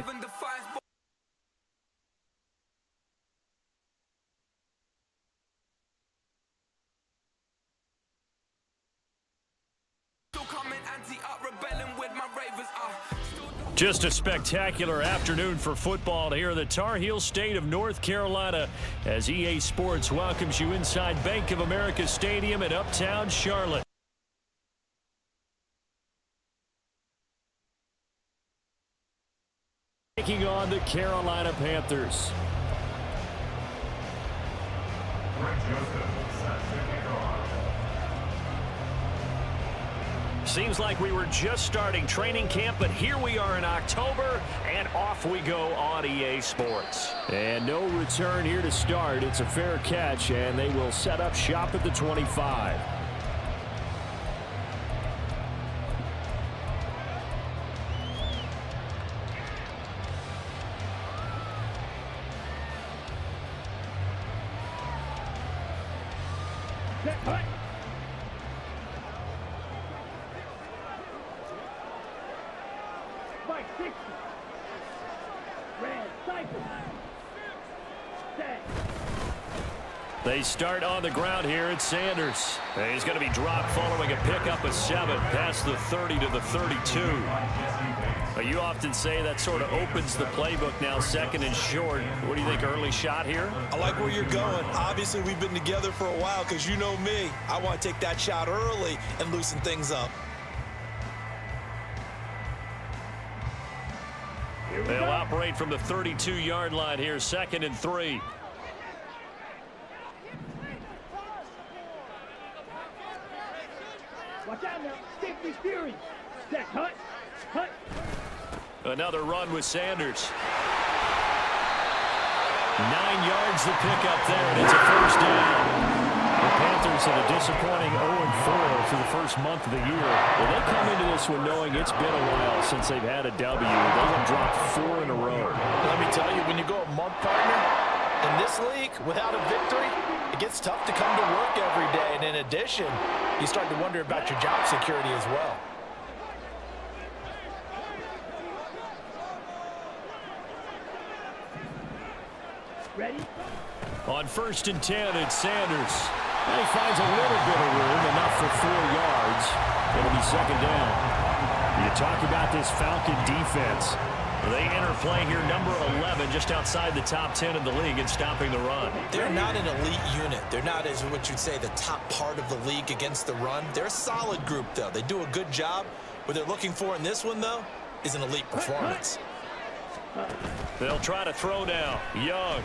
Raven defies. Just a spectacular afternoon for football here in the Tar Heel state of North Carolina as EA Sports welcomes you inside Bank of America Stadium in Uptown Charlotte. Taking on the Carolina Panthers. Seems like we were just starting training camp, but here we are in October, and off we go on EA Sports. And no return here to start. It's a fair catch, and they will set up shop at the 25. They start on the ground here at Sanders. He's going to be dropped following a pickup of 7 past the 30 to the 32. You often say that sort of opens the playbook now, second and short. What do you think, early shot here? I like where you're going. Obviously, we've been together for a while because you know me. I want to take that shot early and loosen things up. They'll operate from the 32-yard line here, second and 3. Watch out now. Safety Fury. Set. Hut. Hut. Another run with Sanders. 9 yards to pick up there, and it's a first down. The Panthers had a disappointing 0-4 for the first month of the year. Well, they come into this one knowing it's been a while since they've had a W. They have dropped 4 in a row. Let me tell you, when you go a month, partner, in this league, without a victory, it gets tough to come to work every day. And in addition, you start to wonder about your job security as well. Ready? On 1st and 10, it's Sanders. And he finds a little bit of room, enough for 4 yards. It'll be second down. You talk about this Falcon defense. They enter play here, number 11, just outside the top 10 of the league in stopping the run. They're not an elite unit. They're not, as what you'd say, the top part of the league against the run. They're a solid group, though. They do a good job. What they're looking for in this one, though, is an elite performance. They'll try to throw now. Young.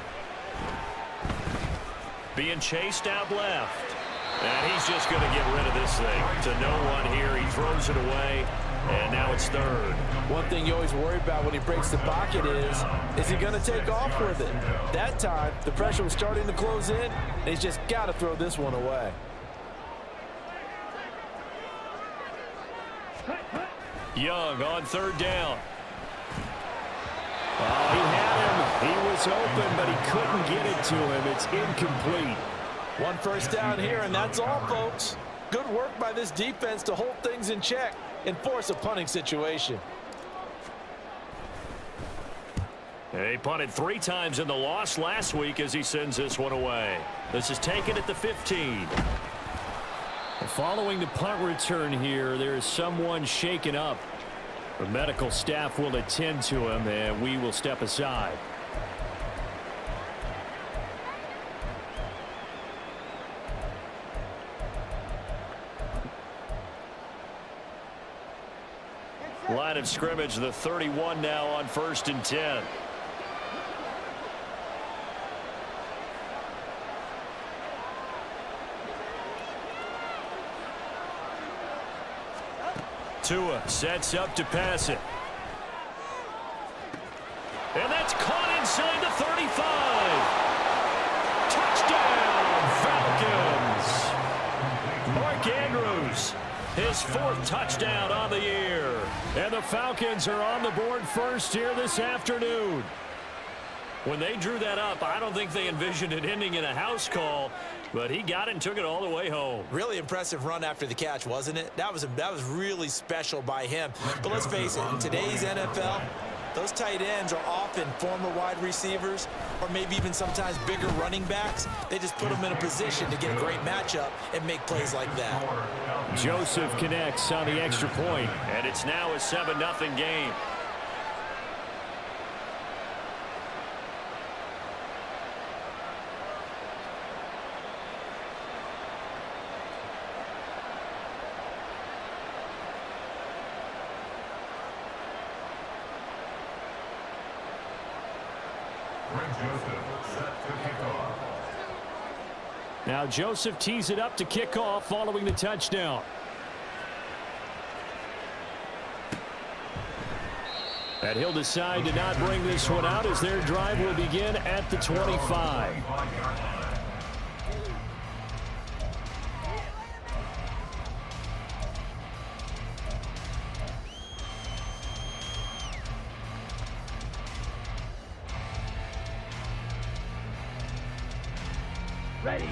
Being chased out left. And he's just going to get rid of this thing. To no one here. He throws it away. And now it's third. One thing you always worry about when he breaks the pocket is he going to take off with it? That time, the pressure was starting to close in, and he's just got to throw this one away. Young on 3rd down. Oh, he had him. He was open, but he couldn't get it to him. It's incomplete. 1 first down here, and that's all, folks. Good work by this defense to hold things in check and force a punting situation. He punted 3 times in the loss last week as he sends this one away. This is taken at the 15. Following the punt return here, there is someone shaken up. The medical staff will attend to him, and we will step aside. Line of scrimmage, the 31 now on 1st and 10. Tua sets up to pass it. And that's caught inside the 35. Touchdown, Falcons. Mark Andrews, his 4th touchdown on the year. And the Falcons are on the board first here this afternoon. When they drew that up, I don't think they envisioned it ending in a house call, but he got it and took it all the way home. Really impressive run after the catch, wasn't it? That was really special by him. But let's face it, in today's NFL, Those tight ends are often former wide receivers or maybe even sometimes bigger running backs. They just put them in a position to get a great matchup and make plays like that. Joseph connects on the extra point, and it's now a 7-0 game. Now Joseph tees it up to kick off following the touchdown. And he'll decide to not bring this one out as their drive will begin at the 25.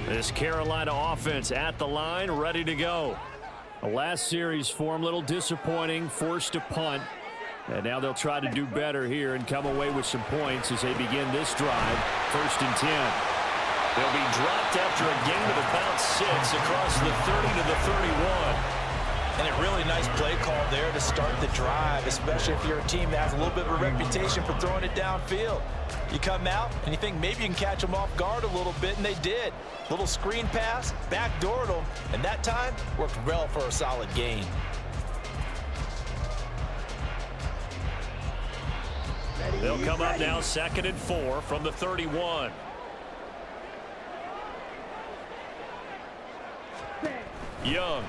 This Carolina offense at the line, ready to go. The last series for them, a little disappointing, forced to punt. And now they'll try to do better here and come away with some points as they begin this drive, 1st and 10. They'll be dropped after a gain of about 6 across the 30 to the 31. And a really nice play call there to start the drive, especially if you're a team that has a little bit of a reputation for throwing it downfield. You come out and you think maybe you can catch them off guard a little bit, and they did. Little screen pass, backdoored them, and that time worked well for a solid gain. They'll come up now 2nd and 4 from the 31. Young.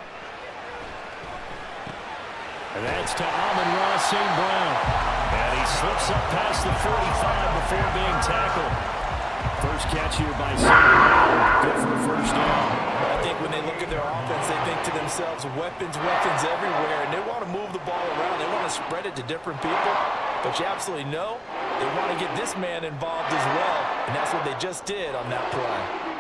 And that's to Amon-Ra St. Brown. And he slips up past the 45 before being tackled. First catch here by St. Brown. Good for a first down. I think when they look at their offense, they think to themselves, weapons, weapons everywhere. And they want to move the ball around. They want to spread it to different people. But you absolutely know they want to get this man involved as well. And that's what they just did on that play.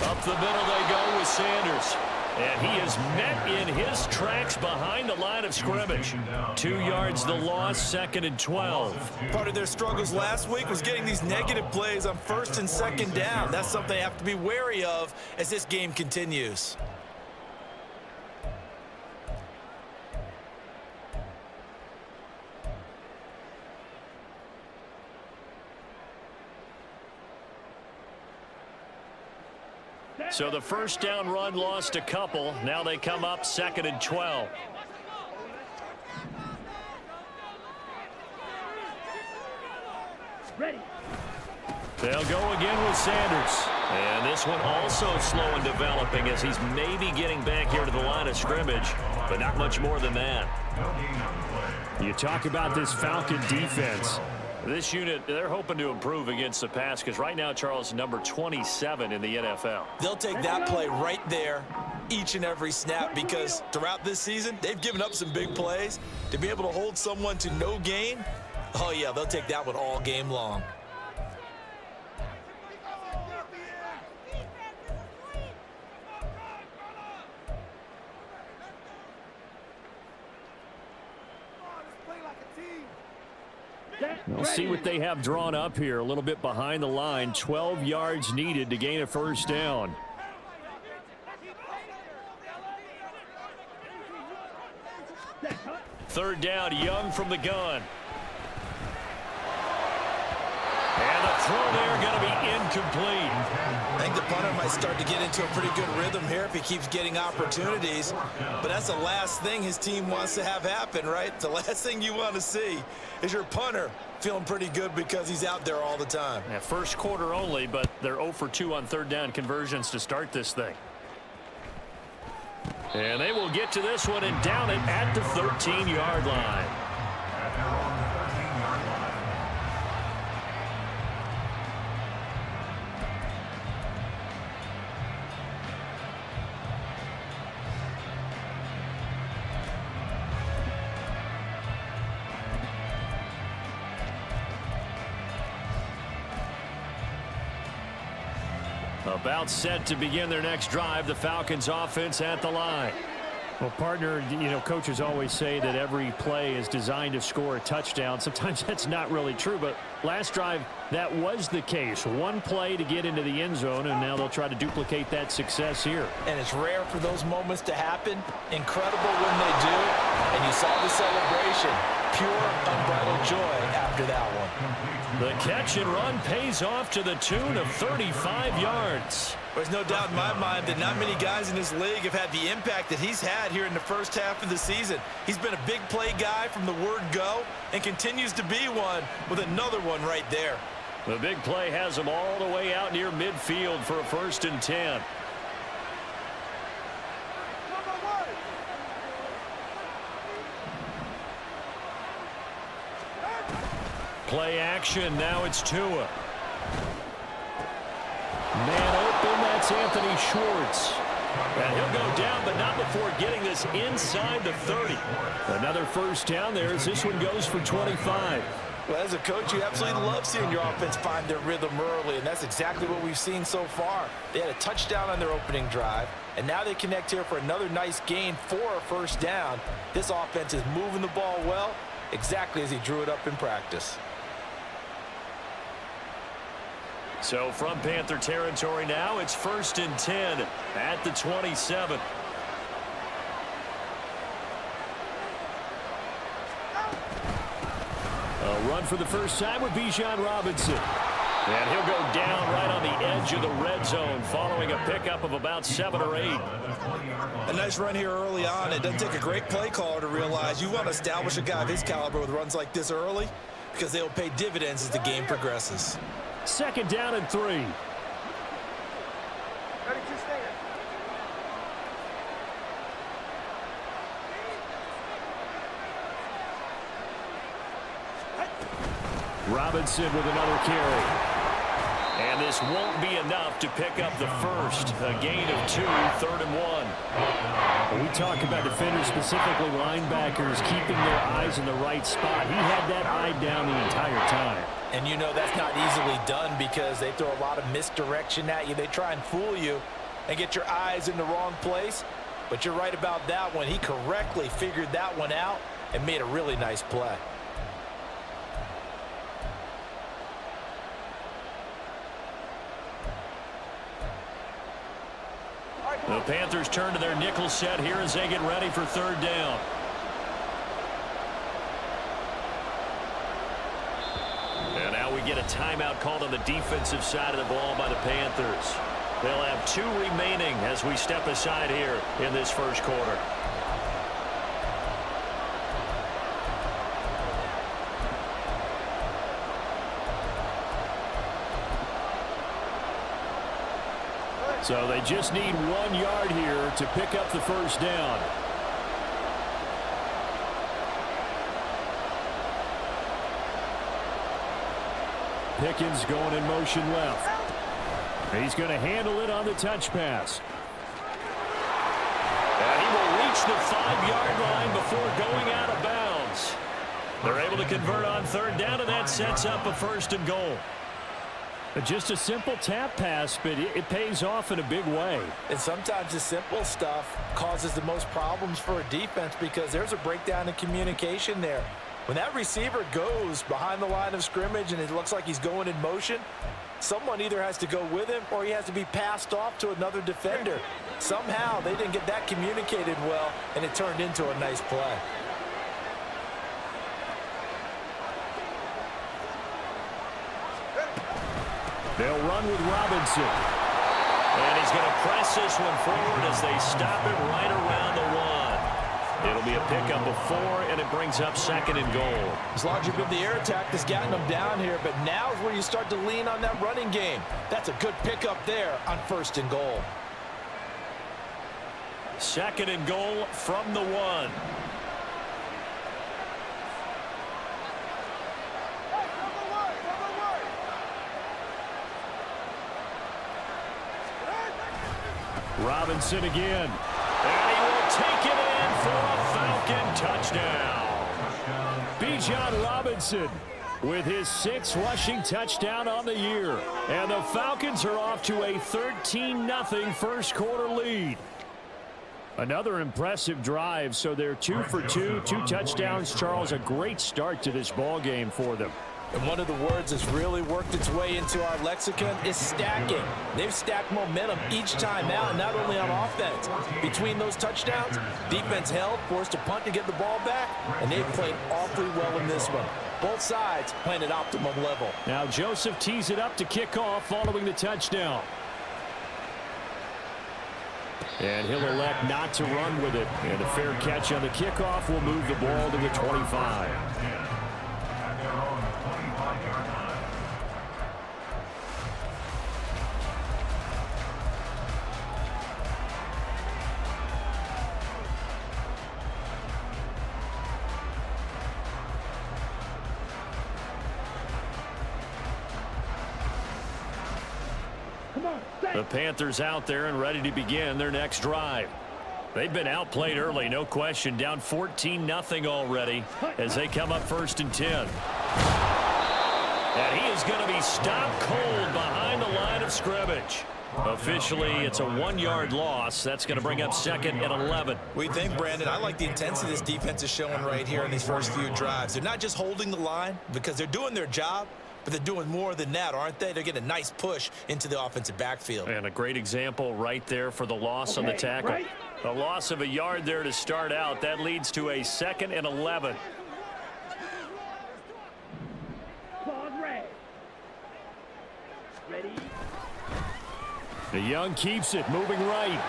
Up the middle they go with Sanders. And he is met in his tracks behind the line of scrimmage. 2 yards the loss, 2nd and 12. Part of their struggles last week was getting these negative plays on 1st and 2nd down. That's something they have to be wary of as this game continues. So the first down run lost a couple. Now they come up 2nd and 12. Ready. They'll go again with Sanders. And this one also slow in developing as he's maybe getting back here to the line of scrimmage, but not much more than that. You talk about this Falcon defense. This unit, they're hoping to improve against the pass because right now, Charles, number 27 in the NFL. They'll take that play right there each and every snap because throughout this season, they've given up some big plays. To be able to hold someone to no gain, oh, yeah, they'll take that one all game long. We'll see what they have drawn up here. A little bit behind the line. 12 yards needed to gain a first down. Third down, Young from the gun. And the throw there going to be incomplete. I think the punter might start to get into a pretty good rhythm here if he keeps getting opportunities. But that's the last thing his team wants to have happen, right? The last thing you want to see is your punter feeling pretty good because he's out there all the time. Yeah, first quarter only, but they're 0 for 2 on third down conversions to start this thing. And they will get to this one and down it at the 13-yard line. About set to begin their next drive, the Falcons offense at the line. Well, partner, you know, coaches always say that every play is designed to score a touchdown. Sometimes that's not really true, but last drive, that was the case. One play to get into the end zone, and now they'll try to duplicate that success here. And it's rare for those moments to happen. Incredible when they do. And you saw the celebration. Pure, unbridled joy after that one. The catch and run pays off to the tune of 35 yards. There's no doubt in my mind that not many guys in this league have had the impact that he's had here in the first half of the season. He's been a big play guy from the word go and continues to be one with another one right there. The big play has him all the way out near midfield for a 1st and 10. Play action, now it's Tua. Man open, that's Anthony Schwartz. And he'll go down, but not before getting this inside the 30. Another 1st down there as this one goes for 25. Well, as a coach, you absolutely love seeing your offense find their rhythm early, and that's exactly what we've seen so far. They had a touchdown on their opening drive, and now they connect here for another nice gain for a 1st down. This offense is moving the ball well, exactly as he drew it up in practice. So from Panther territory now, it's 1st and 10 at the 27. A run for the first time with Bijan Robinson. And he'll go down right on the edge of the red zone following a pickup of about 7 or 8. A nice run here early on. It doesn't take a great play caller to realize you want to establish a guy of his caliber with runs like this early because they will pay dividends as the game progresses. 2nd down and 3. Ready to stand. Robinson with another carry. And this won't be enough to pick up the first. A gain of 2, 3rd and 1. When we talk about defenders, specifically linebackers, keeping their eyes in the right spot. He had that eye down the entire time. And you know that's not easily done because they throw a lot of misdirection at you. They try and fool you and get your eyes in the wrong place. But you're right about that one. He correctly figured that one out and made a really nice play. The Panthers turn to their nickel set here as they get ready for 3rd down. And now we get a timeout called on the defensive side of the ball by the Panthers. They'll have 2 remaining as we step aside here in this 1st quarter. So they just need 1 yard here to pick up the 1st down. Pickens going in motion left. He's going to handle it on the touch pass. And he will reach the 5-yard line before going out of bounds. They're able to convert on 3rd down, and that sets up a 1st and goal. Just a simple tap pass, but it pays off in a big way. And sometimes the simple stuff causes the most problems for a defense because there's a breakdown in communication there. When that receiver goes behind the line of scrimmage and it looks like he's going in motion, someone either has to go with him or he has to be passed off to another defender. Somehow they didn't get that communicated well, and it turned into a nice play. They'll run with Robinson. And he's going to press this one forward as they stop it right around the 1. It'll be a pickup of 4, and it brings up 2nd and goal. As long as you've been the air attack that's gotten them down here, but now is where you start to lean on that running game. That's a good pickup there on 1st and goal. 2nd and goal from the 1. Robinson again. And he will take it in for a Falcon touchdown. Bijan Robinson with his 6th rushing touchdown on the year. And the Falcons are off to a 13-0 first quarter lead. Another impressive drive, so they're 2 for 2, 2 touchdowns. Charles, a great start to this ball game for them. And one of the words that's really worked its way into our lexicon is stacking. They've stacked momentum each time out, not only on offense. Between those touchdowns, defense held, forced a punt to get the ball back, and they've played awfully well in this one. Both sides playing at optimum level. Now Joseph tees it up to kick off following the touchdown. And he'll elect not to run with it. And a fair catch on the kickoff will move the ball to the 25. The Panthers out there and ready to begin their next drive. They've been outplayed early, no question, down 14-0 already as they come up 1st and 10. And he is going to be stopped cold behind the line of scrimmage. Officially, it's a 1-yard loss. That's going to bring up 2nd and 11. We think, Brandon, I like the intensity this defense is showing right here in these first few drives. They're not just holding the line because they're doing their job, but they're doing more than that, aren't they? They're getting a nice push into the offensive backfield. And a great example right there for the loss on the tackle. Right. A loss of a yard there to start out. That leads to a 2nd and 11. Pause, red. Ready? The Young keeps it, moving right.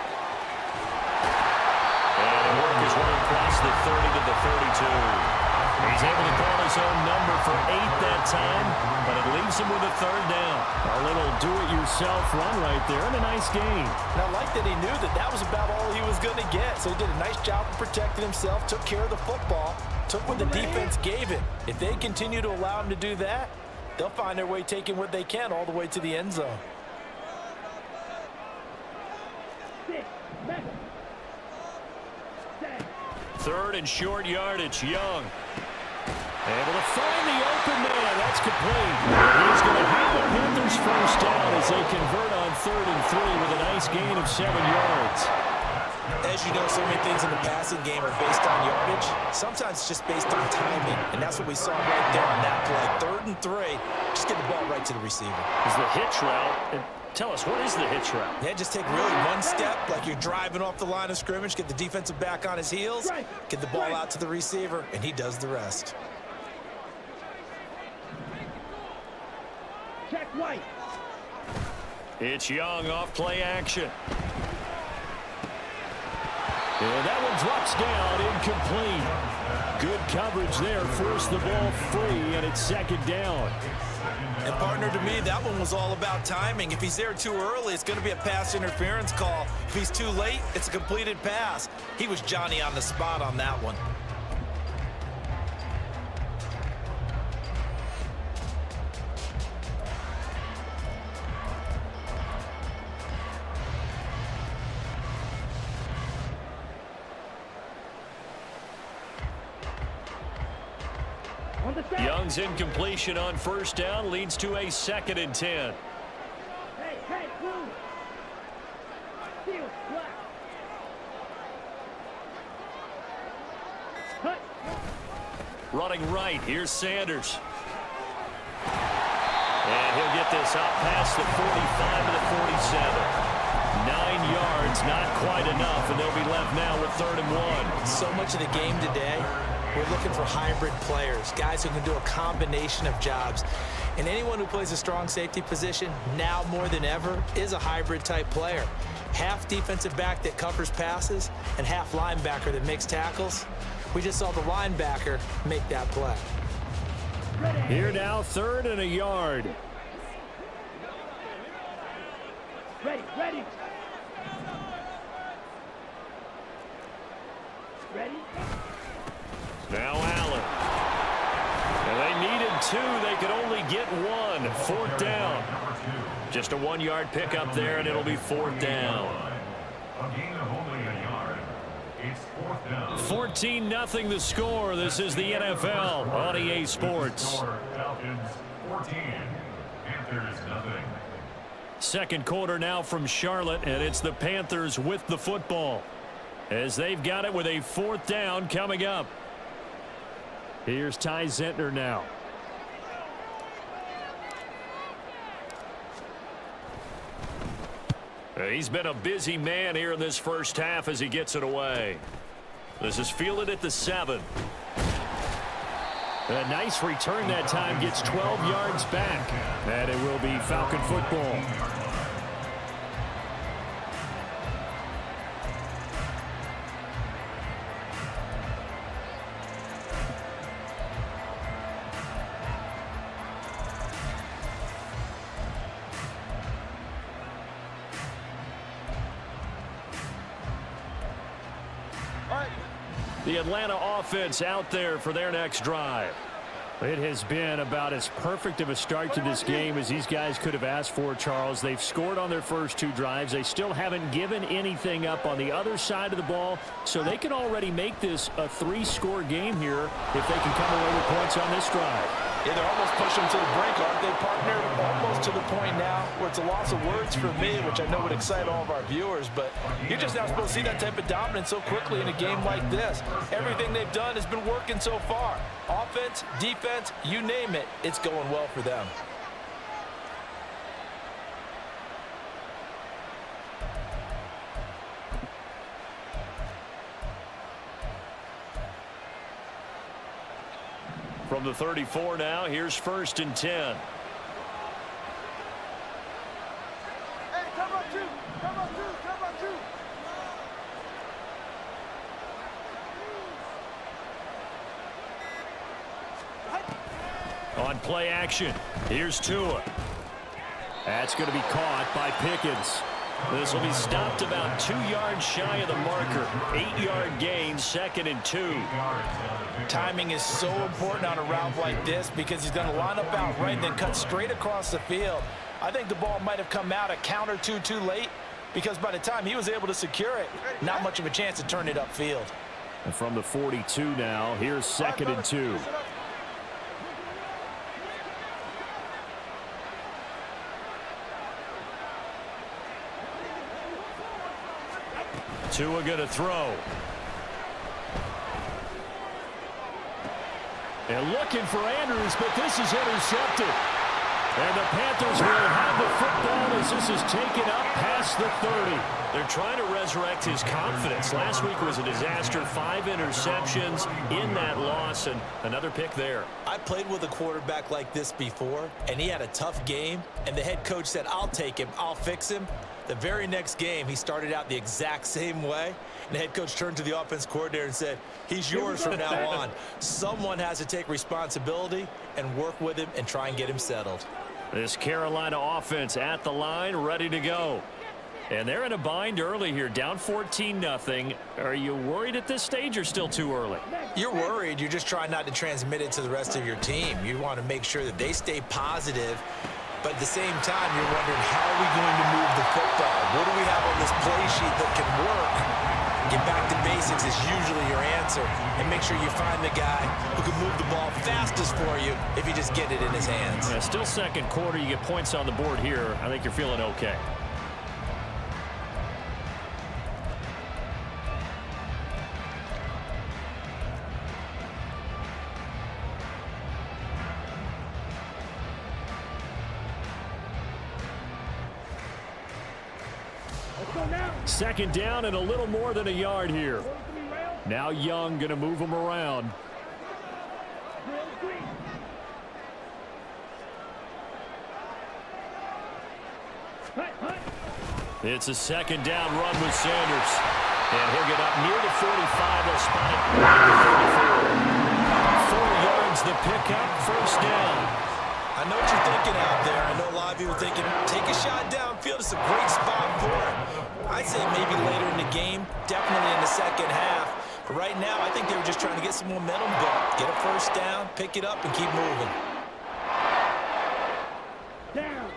And he worked his way across the 30 to the 32. He's able to call his own number for 8 that time, but it leaves him with a 3rd down. A little do-it-yourself run right there and a nice gain. And I like that he knew that that was about all he was going to get. So he did a nice job of protecting himself, took care of the football, took what the defense gave him. If they continue to allow him to do that, they'll find their way taking what they can all the way to the end zone. 6, back. 3rd and short yardage, Young. Able to find the open man. That's complete. He's going to have the Panthers 1st down as they convert on 3rd and 3 with a nice gain of 7 yards. As you know, so many things in the passing game are based on yardage. Sometimes it's just based on timing, and that's what we saw right there on that play. 3rd and 3, just get the ball right to the receiver. Is the hitch route. Tell us, what is the hitch route? Yeah, just take really one step, like you're driving off the line of scrimmage, get the defensive back on his heels, get the ball out to the receiver, and he does the rest. Check white. It's Young off play action. And that one drops down, incomplete. Good coverage there, forced the ball free, and it's 2nd down. And partner, to me, that one was all about timing. If he's there too early, it's going to be a pass interference call. If he's too late, it's a completed pass. He was Johnny on the spot on that one. Young's incompletion on 1st down leads to a 2nd and 10. Hey, move. Steal, black. Cut. Running right, here's Sanders. And he'll get this out past the 45 to the 47. 9 yards, not quite enough, and they'll be left now with 3rd and 1. So much of the game today, we're looking for hybrid players, guys who can do a combination of jobs. And anyone who plays a strong safety position, now more than ever, is a hybrid type player. Half defensive back that covers passes and half linebacker that makes tackles. We just saw the linebacker make that play. Here now, 3rd and a yard. Ready. Ready? Now Allen. And they needed 2. They could only get 1. 4th down. Just a 1-yard pickup there, and it'll be 4th down. It's 4th down. 14-0 the score. This is the NFL on EA Sports. Falcons 14, Panthers nothing. Second quarter now from Charlotte, and it's the Panthers with the football as they've got it with a 4th down coming up. Here's Ty Zentner now. He's been a busy man here in this first half as he gets it away. This is fielded at the 7. A nice return that time, gets 12 yards back. And it will be Falcon football. The Atlanta offense out there for their next drive. It has been about as perfect of a start to this game as these guys could have asked for, Charles. They've scored on their first 2 drives. They still haven't given anything up on the other side of the ball, so they can already make this a 3-score game here if they can come away with points on this drive. Yeah, they're almost pushing to the brink, aren't they, partner? Almost to the point now where it's a loss of words for me, which I know would excite all of our viewers, but you're just not supposed to see that type of dominance so quickly in a game like this. Everything they've done has been working so far. Offense, defense, you name it, it's going well for them. From the 34 now, here's 1st and 10. Hey, come on, 2. Come on, 2. Come on, 2. On play action, here's Tua. That's going to be caught by Pickens. This will be stopped about 2 yards shy of the marker. 8-yard gain, 2nd and 2. Timing is so important on a route like this because he's going to line up out right and then cut straight across the field. I think the ball might have come out a count or two too late because by the time he was able to secure it, not much of a chance to turn it upfield. And from the 42 now, here's 2nd and 2. Tua going to throw. And looking for Andrews, but this is intercepted. And the Panthers will have the football as this is taken up past the 30. They're trying to resurrect his confidence. Last week was a disaster. 5 interceptions in that loss, and another pick there. I played with a quarterback like this before, and he had a tough game, and the head coach said, I'll take him, I'll fix him. The very next game, he started out the exact same way. And the head coach turned to the offense coordinator and said, he's yours from now on. Someone has to take responsibility and work with him and try and get him settled. This Carolina offense at the line, ready to go. And they're in a bind early here, down 14-0. Are you worried at this stage or still too early? You're worried. You're just trying not to transmit it to the rest of your team. You want to make sure that they stay positive. But at the same time, you're wondering, how are we going to move the football? What do we have on this play sheet that can work? Get back to basics is usually your answer. And make sure you find the guy who can move the ball fastest for you if you just get it in his hands. Yeah, still second quarter. You get points on the board here. I think you're feeling okay. Second down and a little more than a yard here. Now Young going to move him around. It's a second down run with Sanders. And he'll get up near the 45. They'll spot it around the 34. 4 yards the pickup, first down. I know what you're thinking out there. I know a lot of you are thinking, take a shot downfield. It's a great spot for it. I'd say maybe later in the game, definitely in the second half. But right now, I think they were just trying to get some momentum built. Get a first down, pick it up, and keep moving. Down.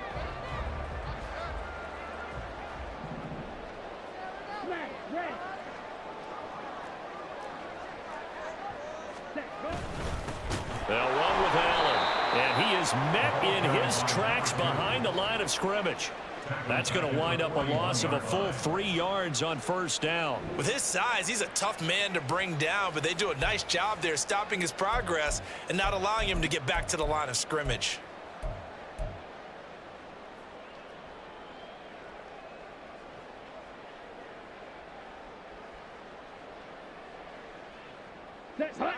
Red. in his tracks behind the line of scrimmage. That's going to wind up a loss of a full 3 yards on first down. With his size, he's a tough man to bring down, but they do a nice job there stopping his progress and not allowing him to get back to the line of scrimmage.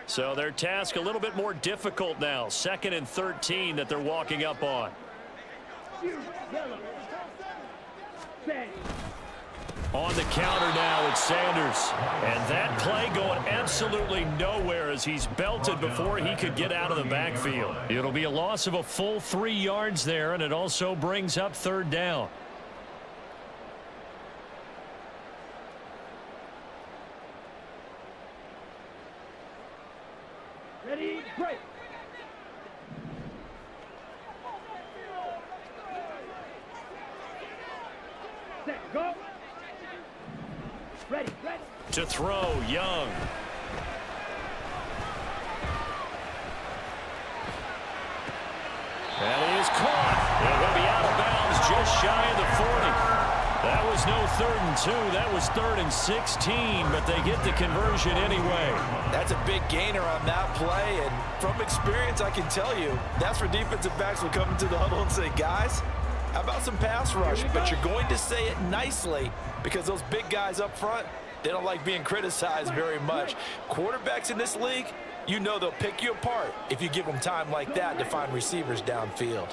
So their task a little bit more difficult now. 2nd and 13 that they're walking up on. On the counter now, it's Sanders. And that play going absolutely nowhere as he's belted before he could get out of the backfield. It'll be a loss of a full 3 yards there, and it also brings up 3rd down. Ready, break. Set, go. Ready. To throw, Young. And he is caught. They're going to be out of bounds just shy of the 40. That was no 3rd and 2. That was 3rd and 16, but they get the conversion anyway. That's a big gainer on that play, and from experience, I can tell you, that's where defensive backs will come into the huddle and say, guys, how about some pass rush? But you're going to say it nicely because those big guys up front, they don't like being criticized very much. Quarterbacks in this league, you know they'll pick you apart if you give them time like that to find receivers downfield.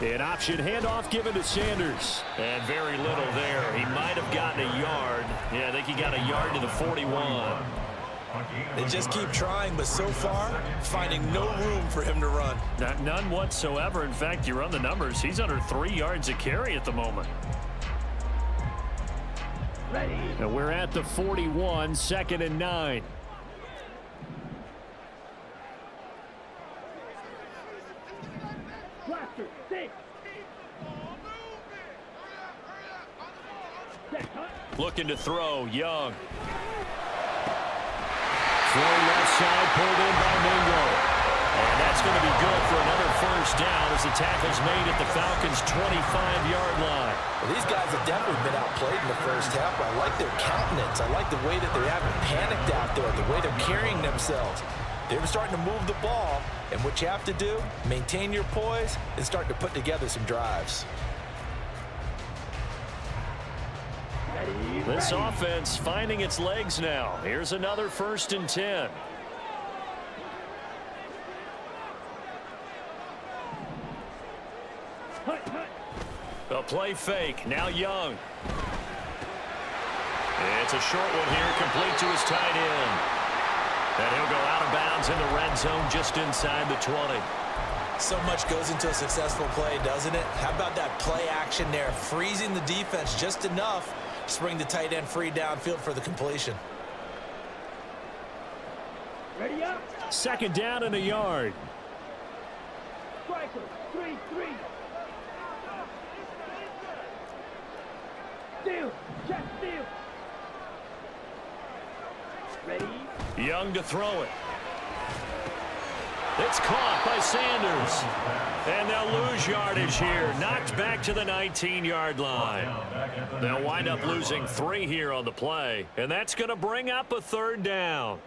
An option handoff given to Sanders. And very little there. He might have gotten a yard. Yeah, I think he got a yard to the 41. They just keep trying, but so far, finding no room for him to run. None whatsoever. In fact, you run the numbers. He's under 3 yards a carry at the moment. Ready. And we're at the 41, 2nd and 9. Blaster, stay. Looking to throw, Young. Throw left side, pulled in by Mingo. And that's going to be good for another first down as the tackle's made at the Falcons' 25-yard line. Well, these guys have definitely been outplayed in the first half. I like their countenance. I like the way that they haven't panicked out there, the way they're carrying themselves. They're starting to move the ball, and what you have to do, maintain your poise and start to put together some drives. This offense finding its legs now. Here's another 1st and 10. A play fake. Now Young. It's a short one here, complete to his tight end. And he'll go out of bounds in the red zone just inside the 20. So much goes into a successful play, doesn't it? How about that play action there, freezing the defense just enough to bring the tight end free downfield for the completion. Ready up. 2nd down and a yard. Striker, 3-3. Steal, check steal. Ready. Young to throw it. It's caught by Sanders. And they'll lose yardage here. Knocked back to the 19-yard line. They'll wind up losing 3 here on the play. And that's going to bring up a 3rd down.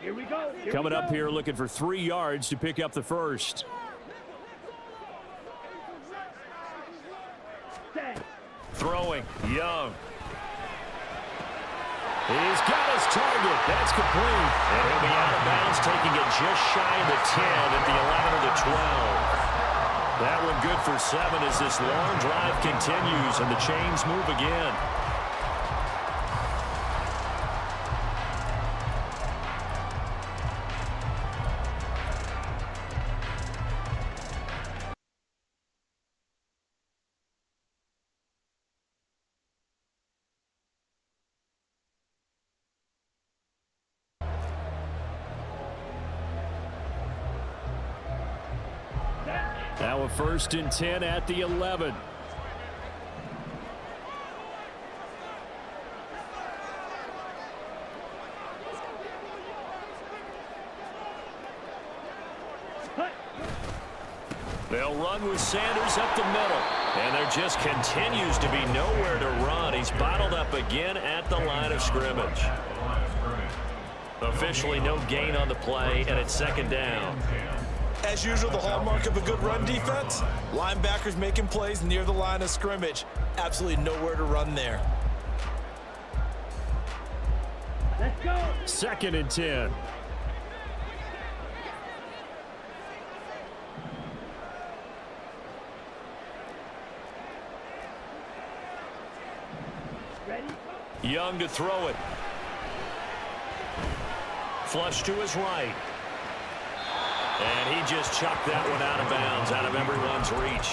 Here we go. Coming up here looking for 3 yards to pick up the first. Throwing, Young. He's got his target. That's complete. And he'll be out of bounds, taking it just shy of the 10 at the 11 or the 12. That one good for 7 as this long drive continues and the chains move again. Now a 1st and 10 at the 11. They'll run with Sanders up the middle. And there just continues to be nowhere to run. He's bottled up again at the line of scrimmage. Officially no gain on the play, and it's second down. As usual, the hallmark of a good run defense, linebackers making plays near the line of scrimmage. Absolutely nowhere to run there. Let's go. 2nd and 10. Ready? Young to throw it. Flush to his right. And he just chucked that one out of bounds, out of everyone's reach.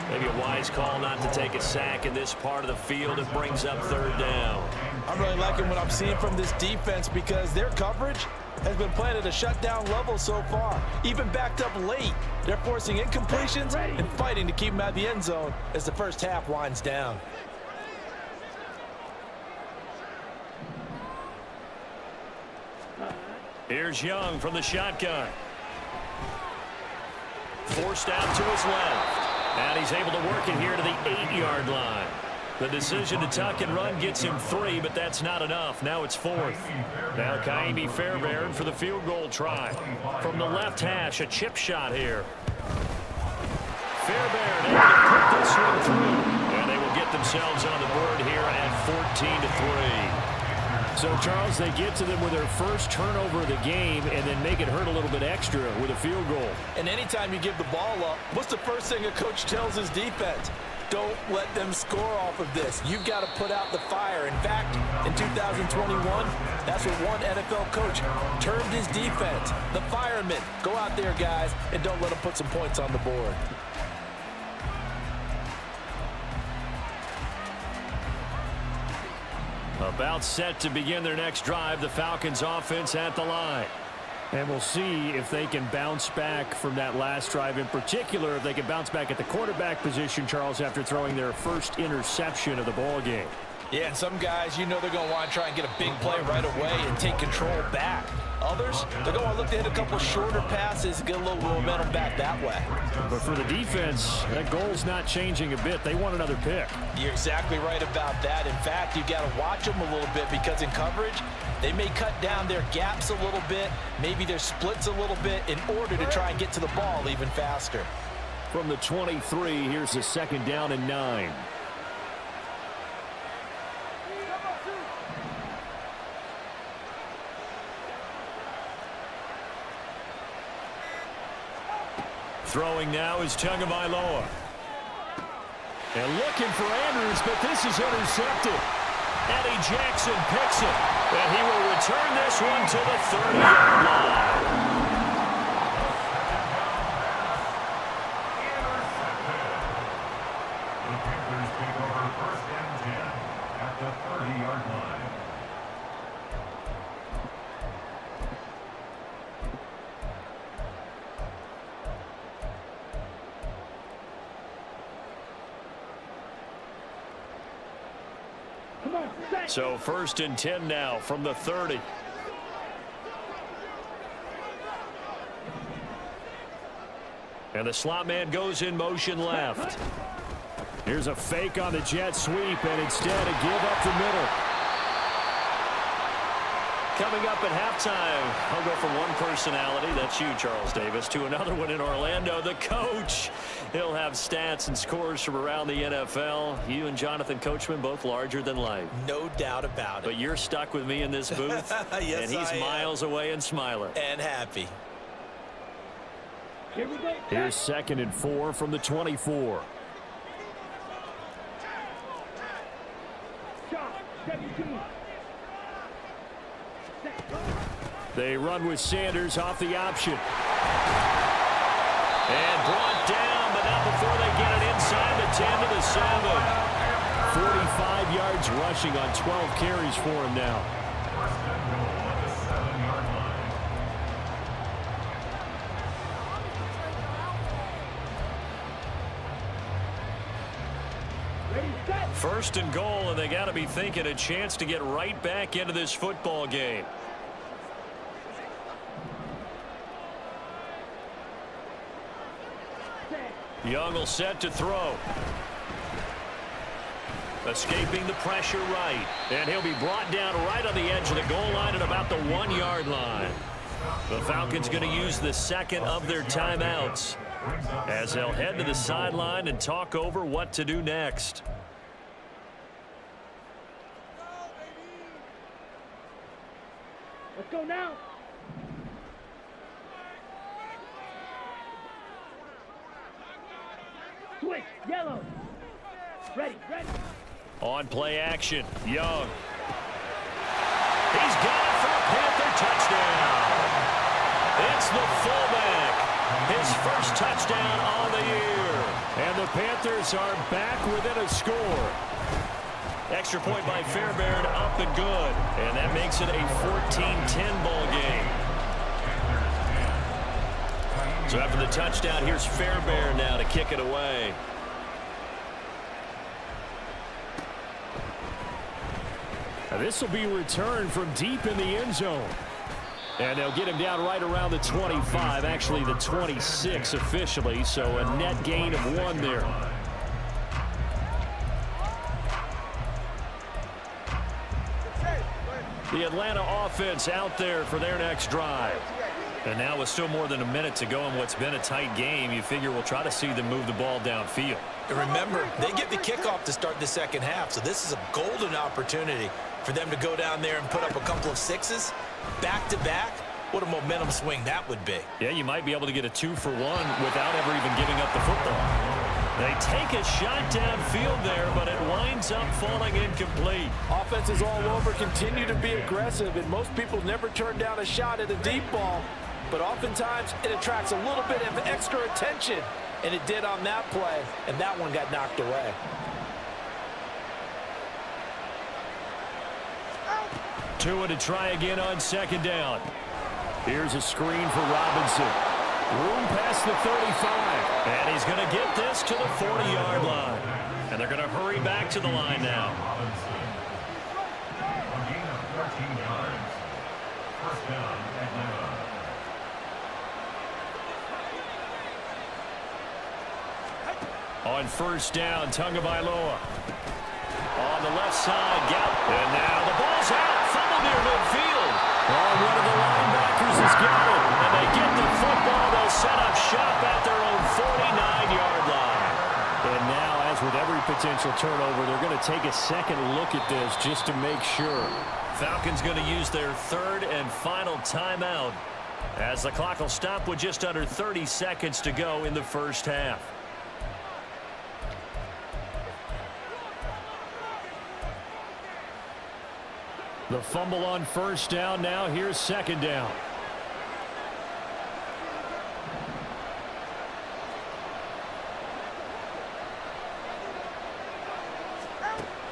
Maybe a wise call not to take a sack in this part of the field. It brings up 3rd down. I'm really liking what I'm seeing from this defense because their coverage has been playing at a shutdown level so far. Even backed up late, they're forcing incompletions and fighting to keep them out of the end zone as the first half winds down. Here's Young from the shotgun. Forced out to his left. And he's able to work it here to the 8-yard line. The decision to tuck and run gets him 3, but that's not enough. Now it's 4th. Now Kaimi Fairbairn for the field goal try. From the left hash, a chip shot here. Fairbairn able to put this one through. And they will get themselves on the board here at 14-3. So, Charles, they get to them with their first turnover of the game and then make it hurt a little bit extra with a field goal. And anytime you give the ball up, what's the first thing a coach tells his defense? Don't let them score off of this. You've got to put out the fire. In fact, in 2021, that's what one NFL coach termed his defense. The firemen. Go out there, guys, and don't let them put some points on the board. About set to begin their next drive, the Falcons offense at the line. And we'll see if they can bounce back from that last drive. In particular, if they can bounce back at the quarterback position, Charles, after throwing their first interception of the ball game. Yeah, and some guys, you know they're going to want to try and get a big play right away and take control back. Others, they're going to look to hit a couple shorter passes and get a little momentum back that way. But for the defense, that goal's not changing a bit. They want another pick. You're exactly right about that. In fact, you've got to watch them a little bit because in coverage, they may cut down their gaps a little bit, maybe their splits a little bit in order to try and get to the ball even faster. From the 23, here's the 2nd down and 9. Throwing now is Tagovailoa. And looking for Andrews, but this is intercepted. Eddie Jackson picks it. And he will return this one to the 30-yard line. The Panthers take over 1st and 10 at the 30-yard line. So 1st and 10 now from the 30. And the slot man goes in motion left. Here's a fake on the jet sweep, and instead a give up the middle. Coming up at halftime, I'll go from one personality, that's you, Charles Davis, to another one in Orlando, the coach. He'll have stats and scores from around the NFL. You and Jonathan Coachman, both larger than life. No doubt about it. But you're stuck with me in this booth, yes, and he's miles away and smiling. And happy. Here we go. Here's 2nd and 4 from the 24. Shot, 17. They run with Sanders off the option. And brought down, but not before they get it inside the 10 to the 7. 45 yards rushing on 12 carries for him now. First and goal at the 7-yard line. Ready, set. 1st and goal, and they got to be thinking a chance to get right back into this football game. Young will set to throw. Escaping the pressure right. And he'll be brought down right on the edge of the goal line at about the 1-yard line. The Falcons going to use the second of their timeouts as they'll head to the sideline and talk over what to do next. Let's go now. Switch, yellow. Ready. On play action, Young. He's got it for a Panther touchdown. It's the fullback. His first touchdown on the year. And the Panthers are back within a score. Extra point by Fairbairn, up and good. And that makes it a 14-10 ball game. So after the touchdown, here's Fairbairn now to kick it away. Now this will be returned from deep in the end zone. And they'll get him down right around the 25, actually the 26 officially, so a net gain of 1 there. The Atlanta offense out there for their next drive. And now with still more than a minute to go in what's been a tight game, you figure we'll try to see them move the ball downfield. And remember, they get the kickoff to start the second half, so this is a golden opportunity for them to go down there and put up a couple of sixes back-to-back. What a momentum swing that would be. Yeah, you might be able to get a 2-for-1 without ever even giving up the football. They take a shot downfield there, but it winds up falling incomplete. Offenses all over continue to be aggressive, and most people never turn down a shot at a deep ball. But oftentimes, it attracts a little bit of extra attention, and it did on that play, and that one got knocked away. Tua to try again on second down. Here's a screen for Robinson. Room past the 35. And he's going to get this to the 40-yard line. And they're going to hurry back to the line now. A gain of 14 yards. First down, Atlanta. On first down, Tagovailoa. On the left side, and now the ball's out. Fumble near midfield. Oh, one of the linebackers has got it. And they get the football. They'll set up shop at their own 49-yard line. And now, as with every potential turnover, they're going to take a second look at this just to make sure. Falcons going to use their third and final timeout as the clock will stop with just under 30 seconds to go in the first half. The fumble on first down. Now here's second down.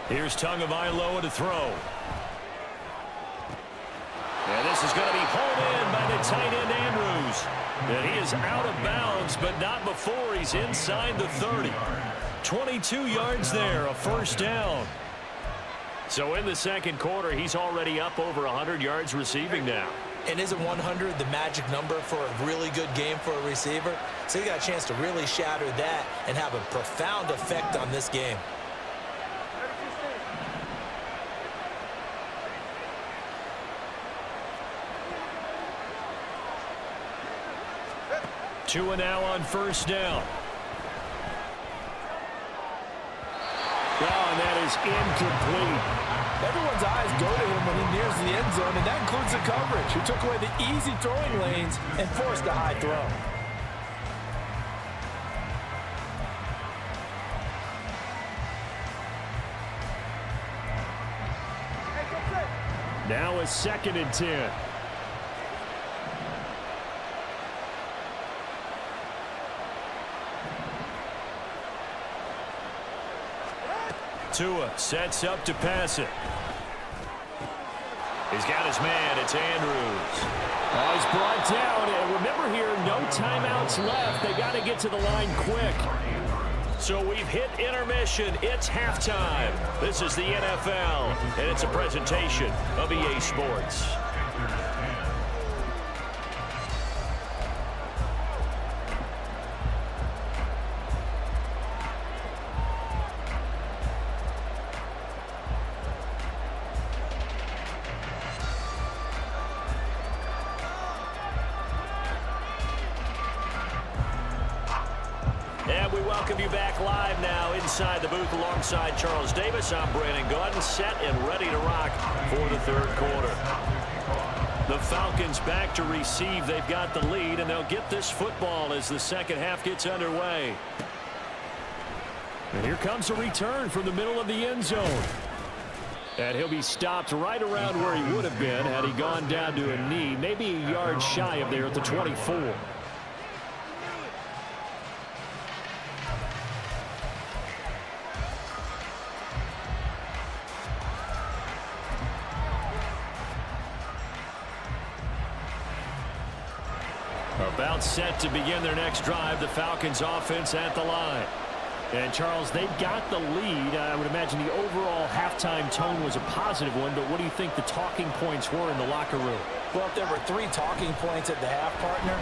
Here's Tagovailoa to throw. And this is going to be hauled in by the tight end Andrews. And he is out of bounds, but not before he's inside the 30. 22 yards there, a first down. So in the second quarter, he's already up over 100 yards receiving now. And isn't 100 the magic number for a really good game for a receiver? So he got a chance to really shatter that and have a profound effect on this game. Tua now on first down. Oh, and that is incomplete. Everyone's eyes go to him when he nears the end zone, and that includes the coverage, who took away the easy throwing lanes and forced a high throw. Now a 2nd and 10. Tua sets up to pass it. He's got his man. It's Andrews. Oh, he's brought down. And remember here, no timeouts left. They got to get to the line quick. So we've hit intermission. It's halftime. This is the NFL, and it's a presentation of EA Sports. And we welcome you back live now inside the booth alongside Charles Davis. I'm Brandon Gaudin, set and ready to rock for the third quarter. The Falcons back to receive. They've got the lead, and they'll get this football as the second half gets underway. And here comes a return from the middle of the end zone. And he'll be stopped right around where he would have been had he gone down to a knee, maybe a yard shy of there at the 24. About set to begin their next drive, the Falcons offense at the line. And, Charles, they've got the lead. I would imagine the overall halftime tone was a positive one, but what do you think the talking points were in the locker room? Well, if there were 3 talking points at the half, partner,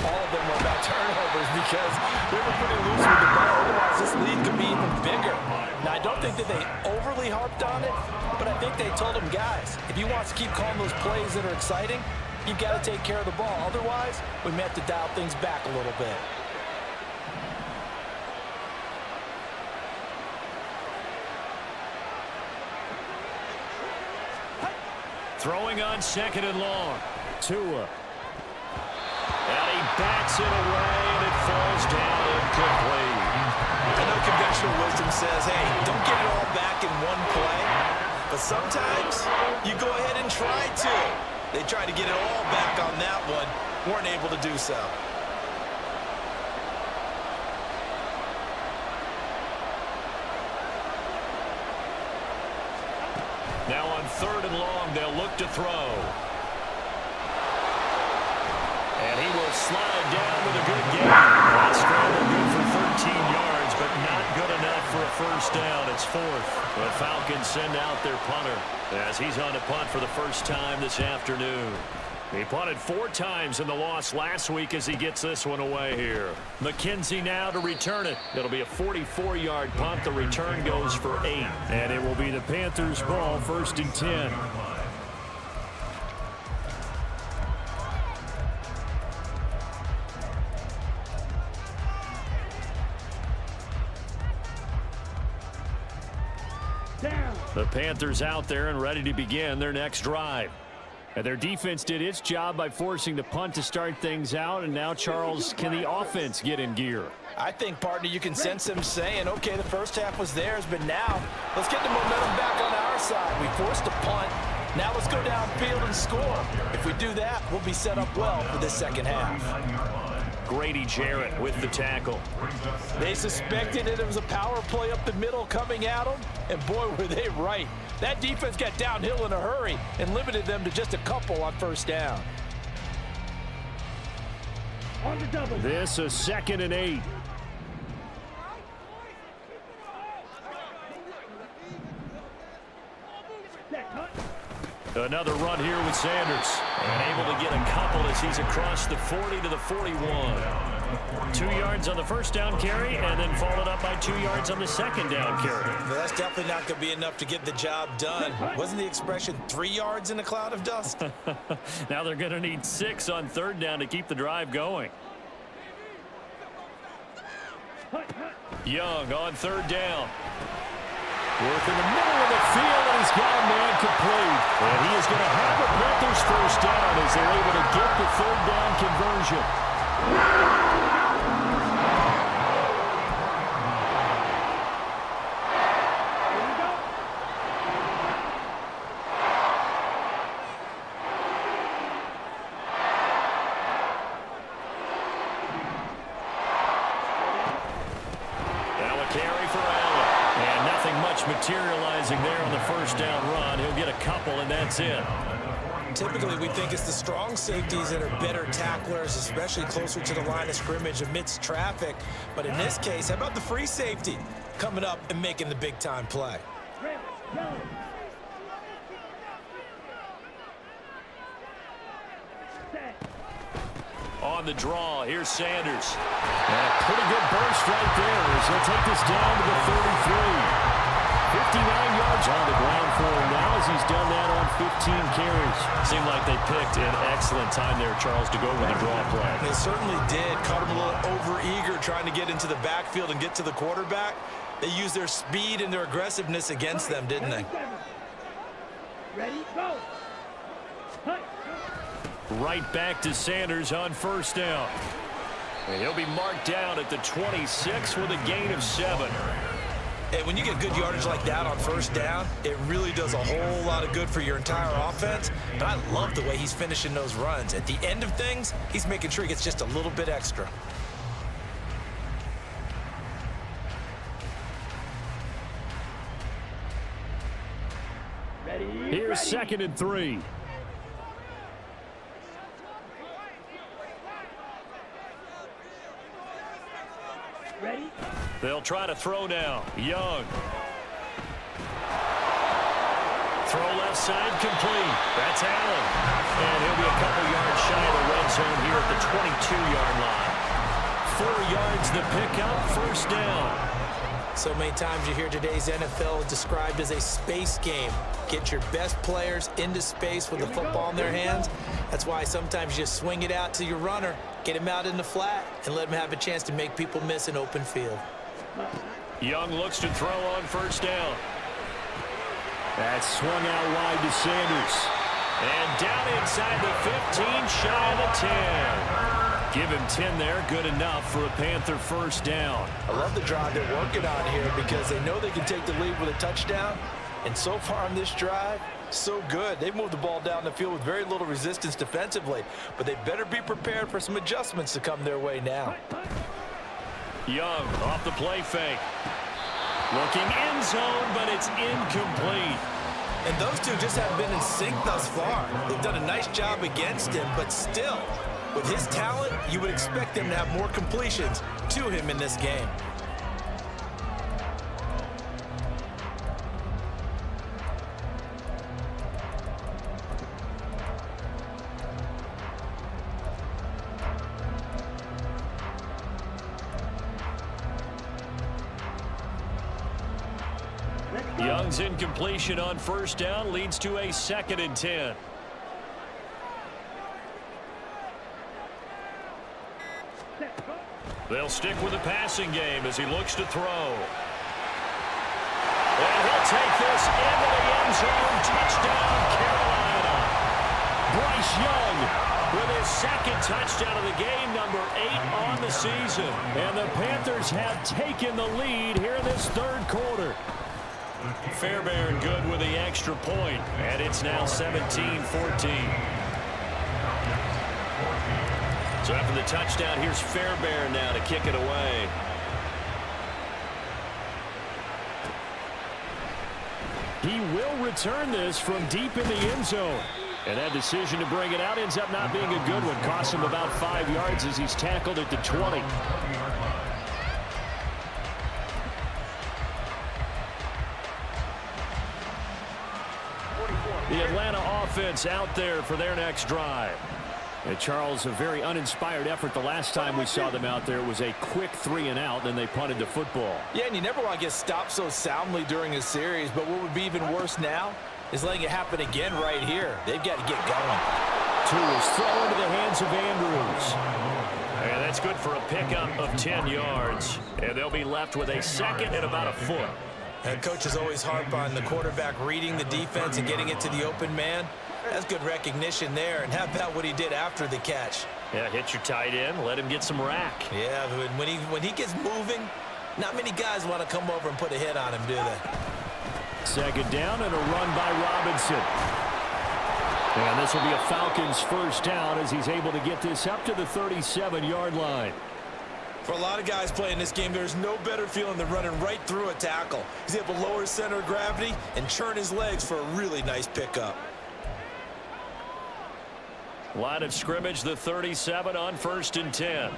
all of them were about turnovers because they were pretty loose with the ball. Otherwise, this lead could be even bigger. Now, I don't think that they overly harped on it, but I think they told them, guys, if you want to keep calling those plays that are exciting, you've got to take care of the ball. Otherwise, we may have to dial things back a little bit. Throwing on second and long. Tua. And he bats it away, and it falls down incomplete. I know conventional wisdom says, hey, don't get it all back in one play. But sometimes you go ahead and try to. They tried to get it all back on that one. Weren't able to do so. Now on third and long, they'll look to throw. And he will slide down with a good gain. That scramble good for 13 yards, but not good enough for a first down. It's fourth. The Falcons send out their punter as he's on to punt for the first time this afternoon. He punted 4 times in the loss last week as he gets this one away here. McKenzie now to return it. It'll be a 44-yard punt. The return goes for 8. And it will be the Panthers' ball, 1st and 10. Down. The Panthers out there and ready to begin their next drive. And their defense did its job by forcing the punt to start things out. And now, Charles, can the offense get in gear? I think, partner, you can sense them saying, okay, the first half was theirs, but now let's get the momentum back on our side. We forced a punt. Now let's go downfield and score. If we do that, we'll be set up well for this second half. Grady Jarrett with the tackle. They suspected it was a power play up the middle coming at them, and boy, were they right. That defense got downhill in a hurry and limited them to just a couple on first down. On the double. This is 2nd and 8. That cut. Another run here with Sanders. And able to get a couple as he's across the 40 to the 41. 2 yards on the first down carry, and then followed up by 2 yards on the second down carry. But that's definitely not going to be enough to get the job done. Wasn't the expression 3 yards in a cloud of dust? Now they're going to need 6 on third down to keep the drive going. Young on third down. Work in the middle of the field, and he's got a man complete. And he is going to have the Panthers first down as they're able to get the third down conversion. Materializing there on the first down run. He'll get a couple, and that's it. Typically, we think it's the strong safeties that are better tacklers, especially closer to the line of scrimmage amidst traffic. But in this case, how about the free safety coming up and making the big-time play? On the draw, here's Sanders. And a pretty good burst right there as he'll take this down to the 33. 59 yards on the ground for him now as he's done that on 15 carries. Seemed like they picked an excellent time there, Charles, to go with the draw play. They certainly did. Caught him a little over-eager trying to get into the backfield and get to the quarterback. They used their speed and their aggressiveness against them, didn't they? Ready, go. Hut. Right back to Sanders on first down. And he'll be marked down at the 26 with a gain of 7. Hey, when you get good yardage like that on first down, it really does a whole lot of good for your entire offense. But I love the way he's finishing those runs. At the end of things, he's making sure he gets just a little bit extra. Ready. Here's 2nd and 3. Ready. They'll try to throw now. Young. Throw left side complete. That's Allen. And he'll be a couple yards shy of the red zone here at the 22-yard line. 4 yards the pickup, first down. So many times you hear today's NFL described as a space game. Get your best players into space with the football in their hands. That's why sometimes you just swing it out to your runner, get him out in the flat, and let him have a chance to make people miss an open field. Young looks to throw on first down. That's swung out wide to Sanders. And down inside the 15, shy of the 10. Give him 10 there, good enough for a Panther first down. I love the drive they're working on here because they know they can take the lead with a touchdown. And so far on this drive, so good. They've moved the ball down the field with very little resistance defensively, but they better be prepared for some adjustments to come their way now. Young off the play fake. Looking end zone, but it's incomplete. And those two just haven't been in sync thus far. They've done a nice job against him, but still, with his talent, you would expect them to have more completions to him in this game. Young's incompletion on first down leads to a 2nd and 10. They'll stick with the passing game as he looks to throw. And he'll take this into the end zone. Touchdown, Carolina. Bryce Young with his 2nd touchdown of the game, number 8 on the season. And the Panthers have taken the lead here in this 3rd quarter. Fairbairn good with the extra point, and it's now 17-14. So after the touchdown, here's Fairbairn now to kick it away. He will return this from deep in the end zone. And that decision to bring it out ends up not being a good one. Costs him about 5 yards as he's tackled at the 20. The Atlanta offense out there for their next drive. And Charles, a very uninspired effort the last time we saw them out there. It was a quick 3 and out, then they punted the football. Yeah, and you never want to get stopped so soundly during a series, but what would be even worse now is letting it happen again right here. They've got to get going. Tua's throw into the hands of Andrews. And that's good for a pickup of 10 yards. And they'll be left with a 2nd and about a foot. And coaches always harp on the quarterback reading the defense and getting it to the open man. That's good recognition there. And how about what he did after the catch? Yeah, hit your tight end, let him get some rack. Yeah, when he gets moving, not many guys want to come over and put a hit on him, do they? 2nd down and a run by Robinson. And this will be a Falcons first down as he's able to get this up to the 37-yard line. For a lot of guys playing this game, there's no better feeling than running right through a tackle. He's able to lower his center of gravity and churn his legs for a really nice pickup. Line of scrimmage, the 37 on 1st and 10.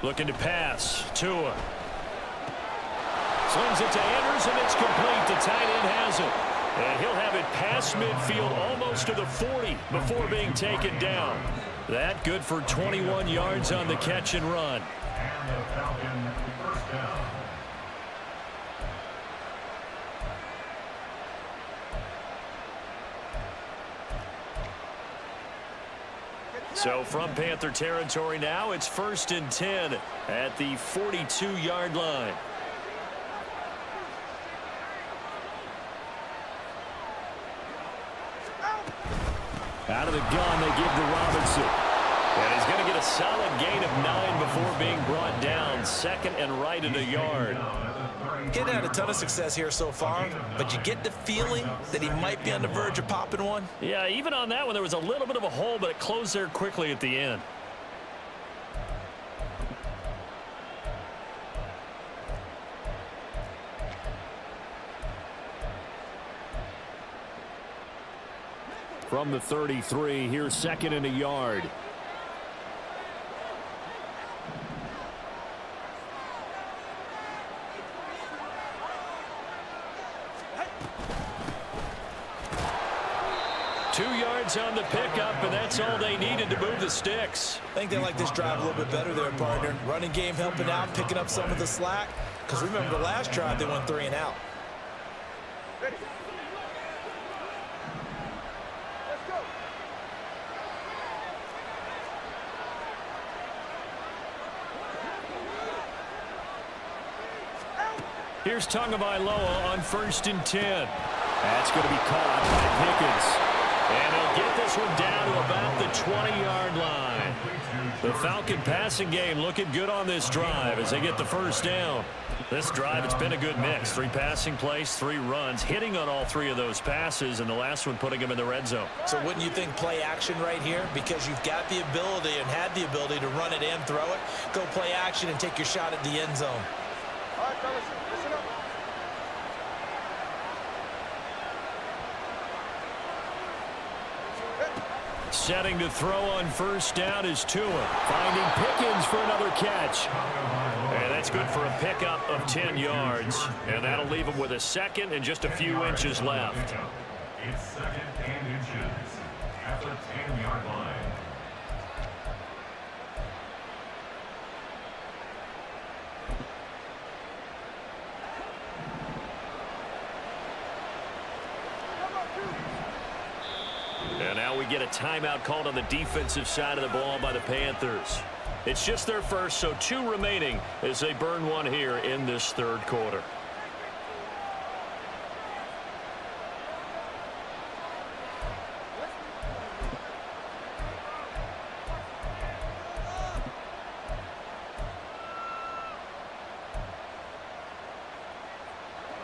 Looking to pass. Tua. Slings it to Andrews, and it's complete. The tight end has it. And he'll have it past midfield almost to the 40 before being taken down. That good for 21 yards on the catch and run. And the Falcons first down. So from Panther territory now, it's 1st and 10 at the 42-yard line. Out of the gun, they give to Robinson. And he's going to get a solid gain of 9 before being brought down. 2nd and right at a yard. Getting had a ton of success here so far, but you get the feeling that he might be on the verge of popping one. Yeah, even on that one, there was a little bit of a hole, but it closed there quickly at the end. From the 33, here's 2nd and a yard. On the pickup, and that's all they needed to move the sticks. I think they like this drive a little bit better there, partner. Running game helping out, picking up some of the slack. Because remember the last drive, they went 3 and out. Ready. Let's go. Here's Tagovailoa on 1st and 10. That's going to be caught by Pickens. And he'll get this one down to about the 20-yard line. The Falcon passing game looking good on this drive as they get the first down. This drive, it's been a good mix. 3 passing plays, 3 runs, hitting on all 3 of those passes, and the last one putting them in the red zone. So wouldn't you think play action right here? Because you've got the ability and had the ability to run it and throw it. Go play action and take your shot at the end zone. All right, fellas, listen up. Setting to throw on 1st down is Tua. Finding Pickens for another catch. And that's good for a pickup of 10 yards. And that'll leave him with a 2nd and just a few inches left. It's 2nd and inches at the 10-yard line. And now we get a timeout called on the defensive side of the ball by the Panthers. It's just their first, so 2 remaining as they burn one here in this 3rd quarter.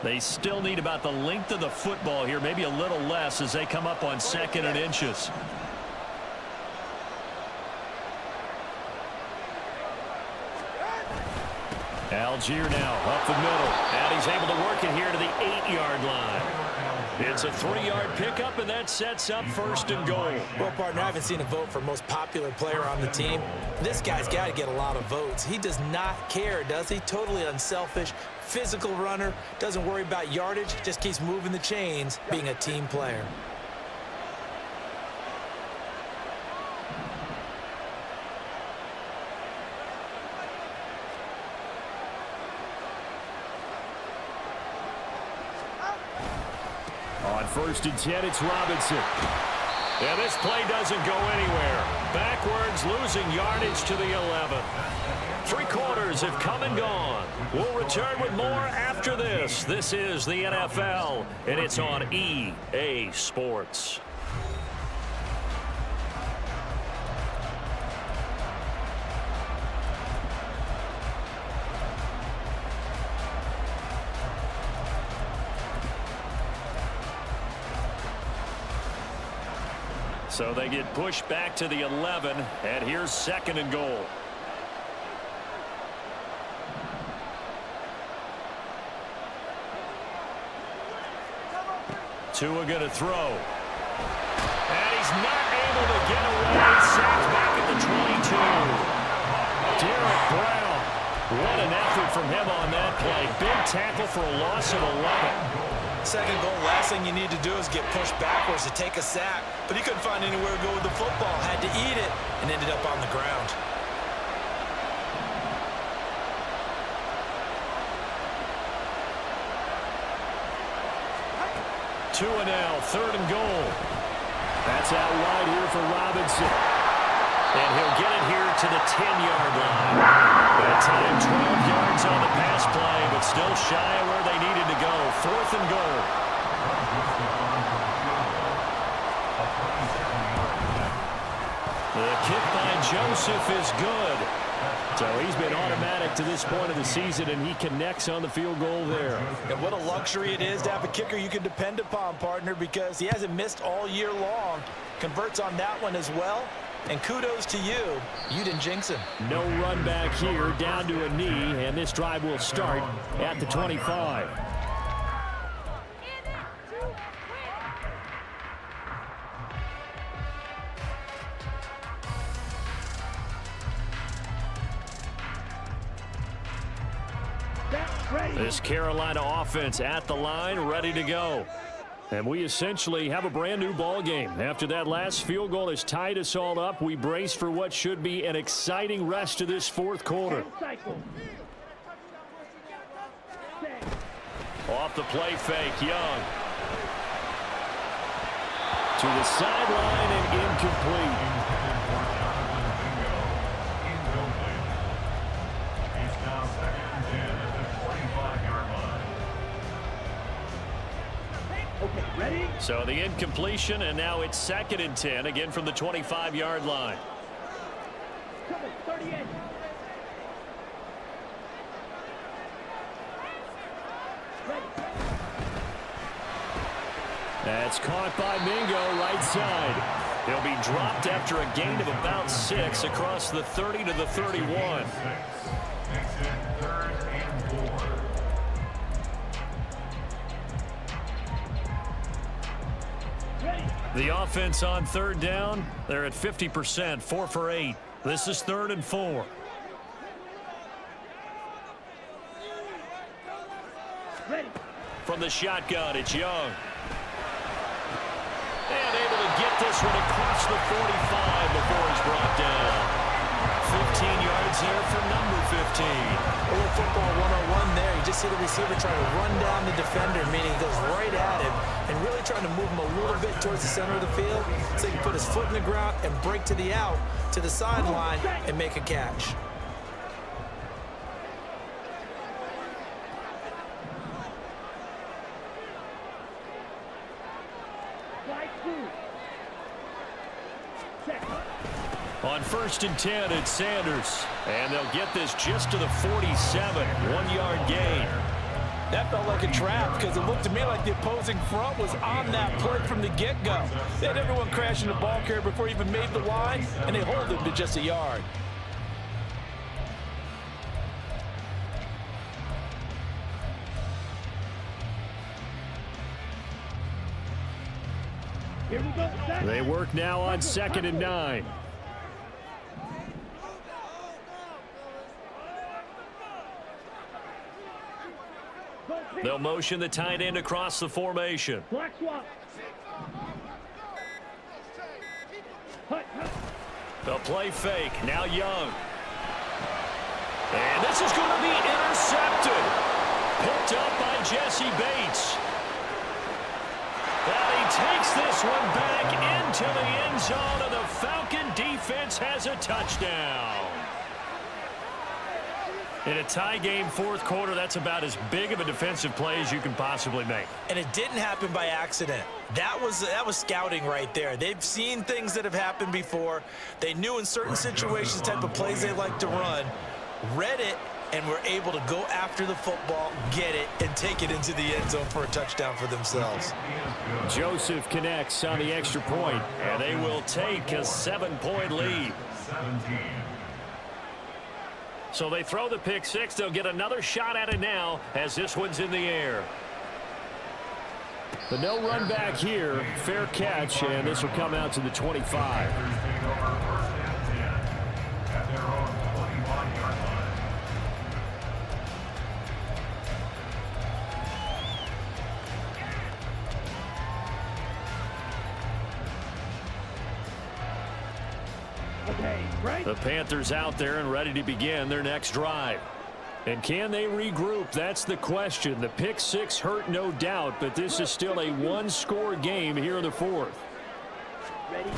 They still need about the length of the football here, maybe a little less as they come up on 2nd and inches. Algier now up the middle, and he's able to work it here to the 8-yard line. It's a 3-yard pickup, and that sets up 1st and goal. Well, partner, I haven't seen a vote for most popular player on the team. This guy's got to get a lot of votes. He does not care, does he? Totally unselfish, physical runner, doesn't worry about yardage, just keeps moving the chains, being a team player. On 1st and 10, it's Robinson. And this play doesn't go anywhere. Backwards, losing yardage to the 11. 3 quarters have come and gone. We'll return with more after this. This is the NFL, and it's on EA Sports. So they get pushed back to the 11, and here's 2nd and goal. Tua going to throw. And he's not able to get away. Sacked back at the 22. Derek Brown What an effort from him on that play. Big tackle for a loss of 11. Second goal, last thing you need to do is get pushed backwards to take a sack. But he couldn't find anywhere to go with the football. Had to eat it and ended up on the ground. Two and now, third and goal. That's out wide here for Robinson. And he'll get it here to the 10-yard line. That time, 12 yards on the pass play, but still shy of where they needed to go. Fourth and goal. The kick by Joseph is good. So he's been automatic to this point of the season, and he connects on the field goal there. And what a luxury it is to have a kicker you can depend upon, partner, because he hasn't missed all year long. Converts on that one as well. And kudos to you. You didn't jinx him. No run back here, down to a knee, and this drive will start at the 25. This Carolina offense at the line, ready to go. And we essentially have a brand new ball game. After that last field goal has tied us all up, we brace for what should be an exciting rest of this fourth quarter. Off the play fake, Young. To the sideline and incomplete. So the incompletion, and now it's 2nd and 10, again from the 25-yard line. That's caught by Mingo, right side. He'll be dropped after a gain of about 6 across the 30 to the 31. The offense on third down, they're at 50%, 4 for 8. This is 3rd and 4. From the shotgun, it's Young. And able to get this one across the 45 before he's brought down. 15 yards there for number 15. A little football 101 there. You just see the receiver trying to run down the defender, meaning he goes right at him and really trying to move him a little bit towards the center of the field so he can put his foot in the ground and break to the out, to the sideline, and make a catch. On 1st and 10, it's Sanders. And they'll get this just to the 47, 1-yard gain. That felt like a trap because it looked to me like the opposing front was on that play from the get-go. They had everyone crashing the ball carrier before he even made the line, and they hold him to just a yard. Here we go. They work now on 2nd and 9. They'll motion the tight end across the formation. Black swap. They'll play fake. Now Young. And this is going to be intercepted. Picked up by Jesse Bates. And he takes this one back into the end zone, and the Falcon defense has a touchdown. In a tie game fourth quarter, that's about as big of a defensive play as you can possibly make. And it didn't happen by accident. That was scouting right there. They've seen things that have happened before. They knew in certain situations the type of plays they like to run, read it, and were able to go after the football, get it, and take it into the end zone for a touchdown for themselves. Joseph connects on the extra point, and they will take a 7-point lead. 17. So they throw the pick six. They'll get another shot at it now as this one's in the air. The no run back here. Fair catch, and this will come out to the 25. The Panthers out there and ready to begin their next drive. And can they regroup? That's the question. The pick six hurt, no doubt, but this is still a one-score game here in the fourth. Ready?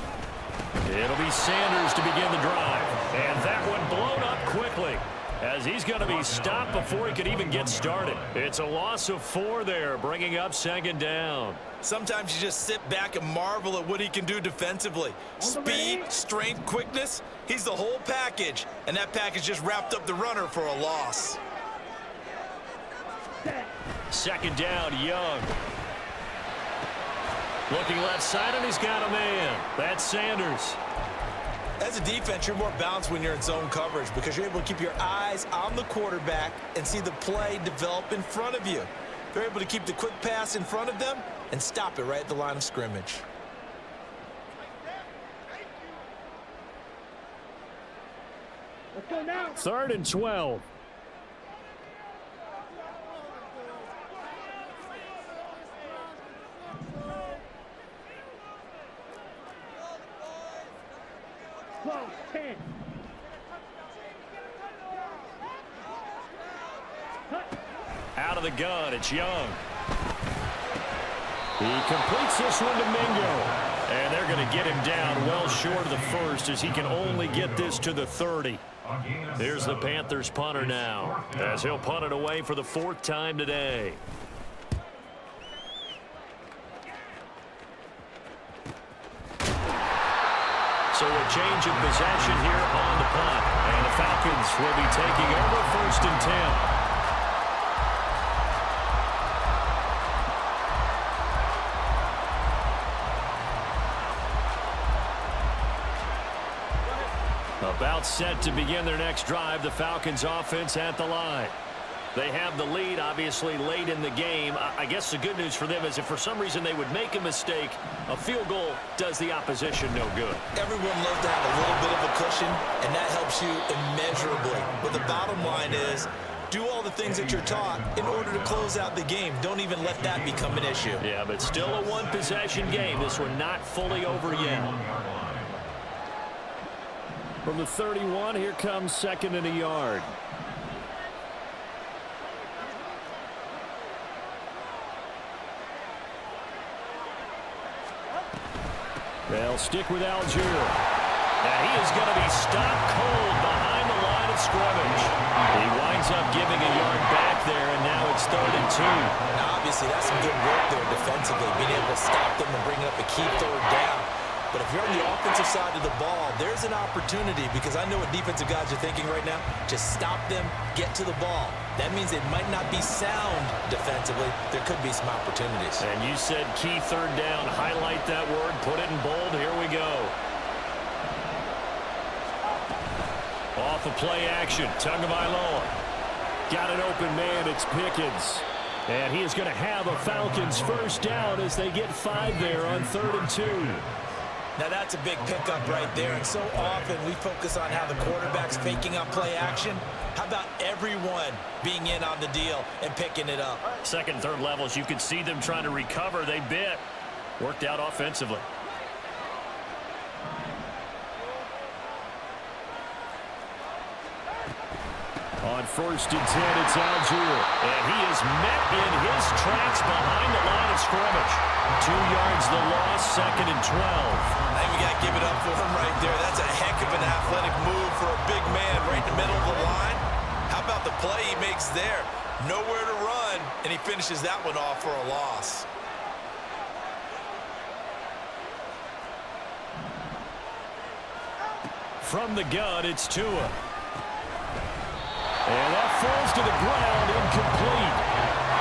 It'll be Sanders to begin the drive. And that one blown up quickly, as he's going to be stopped before he could even get started. It's a loss of 4 there, bringing up second down. Sometimes you just sit back and marvel at what he can do defensively. Speed, strength, quickness, he's the whole package. And that package just wrapped up the runner for a loss. Second down, Young. Looking left side, and he's got a man. That's Sanders. As a defense, you're more balanced when you're in zone coverage because you're able to keep your eyes on the quarterback and see the play develop in front of you. They're able to keep the quick pass in front of them and stop it right at the line of scrimmage. Let's go now. 3rd and 12. Close, 10. Out of the gun, it's Young. He completes this one to Mingo. And they're going to get him down well short of the first, as he can only get this to the 30. Here's the Panthers punter now, as he'll punt it away for the 4th time today. So a change of possession here on the punt. And the Falcons will be taking over 1st and 10. About set to begin their next drive, the Falcons offense at the line. They have the lead, obviously, late in the game. I guess the good news for them is if for some reason they would make a mistake, a field goal does the opposition no good. Everyone loves to have a little bit of a cushion, and that helps you immeasurably. But the bottom line is, do all the things that you're taught in order to close out the game. Don't even let that become an issue. Yeah, but still a one-possession game. This one not fully over yet. From the 31, here comes 2nd and a yard. They'll stick with Algier. And he is going to be stopped cold behind the line of scrimmage. He winds up giving a yard back there, and now it's 3rd and 2. Now, obviously, that's some good work there defensively, being able to stop them and bring up a key 3rd down. But if you're on the offensive side of the ball, there's an opportunity, because I know what defensive guys are thinking right now. Just stop them, get to the ball. That means it might not be sound defensively. There could be some opportunities. And you said key 3rd down. Highlight that word. Put it in bold. Here we go. Off of play action. Tagovailoa. Got an open man. It's Pickens. And he is going to have a Falcons 1st down as they get 5 there on 3rd and 2. Now, that's a big pickup right there, and so often we focus on how the quarterback's faking on play action. How about everyone being in on the deal and picking it up? 2nd, 3rd levels, you could see them trying to recover. They bit. Worked out offensively. On 1st and 10, it's Algier. And he is met in his tracks behind the line of scrimmage. 2 yards the loss, 2nd and 12. I think we got to give it up for him right there. That's a heck of an athletic move for a big man right in the middle of the line. How about the play he makes there? Nowhere to run, and he finishes that one off for a loss. From the gun, it's Tua. And that falls to the ground, incomplete.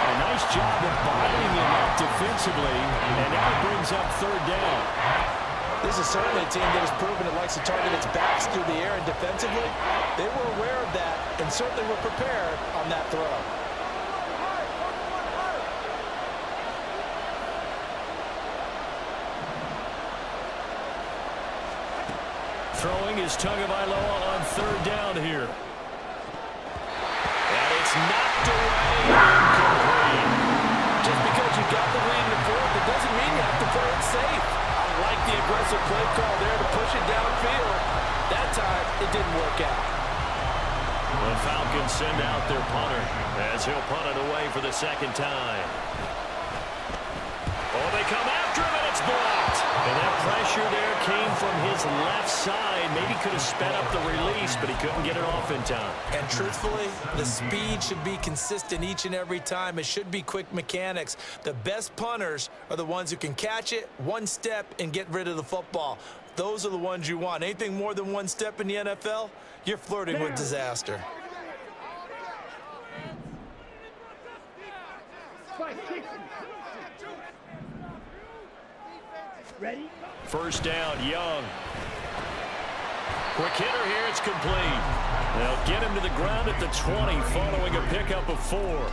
A nice job of binding him up defensively, and now it brings up 3rd down. This is certainly a team that has proven it likes to target its backs through the air, and defensively, they were aware of that and certainly were prepared on that throw. Throwing is Tagovailoa on 3rd down here. And it's knocked away, incomplete. Just because you got the lead in the fourth, it doesn't mean you have to play it safe. I like the aggressive play call there to push it downfield. That time, it didn't work out. The Falcons send out their punter as he'll punt it away for the second time. Oh, they come after him, and it's blocked. And that pressure there came from his left side. Maybe could have sped up the release, but he couldn't get it off in time. And truthfully, the speed should be consistent each and every time. It should be quick mechanics. The best punters are the ones who can catch it one step and get rid of the football. Those are the ones you want. Anything more than one step in the NFL, you're flirting with disaster. Ready? First down, Young. Quick hitter here, it's complete. They'll get him to the ground at the 20 following a pickup of 4.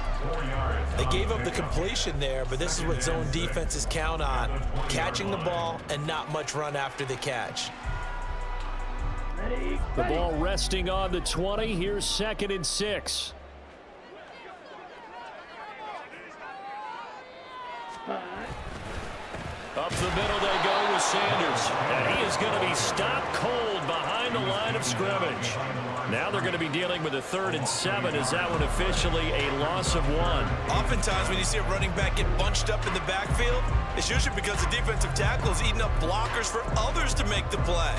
They gave up the completion there, but this is what zone defenses count on. Catching the ball and not much run after the catch. Ready? The ball resting on the 20. Here's 2nd and 6. Up the middle they go with Sanders. And he is going to be stopped cold behind the line of scrimmage. Now they're going to be dealing with a 3rd and 7. Is that one officially a loss of 1? Oftentimes when you see a running back get bunched up in the backfield, it's usually because the defensive tackle is eating up blockers for others to make the play.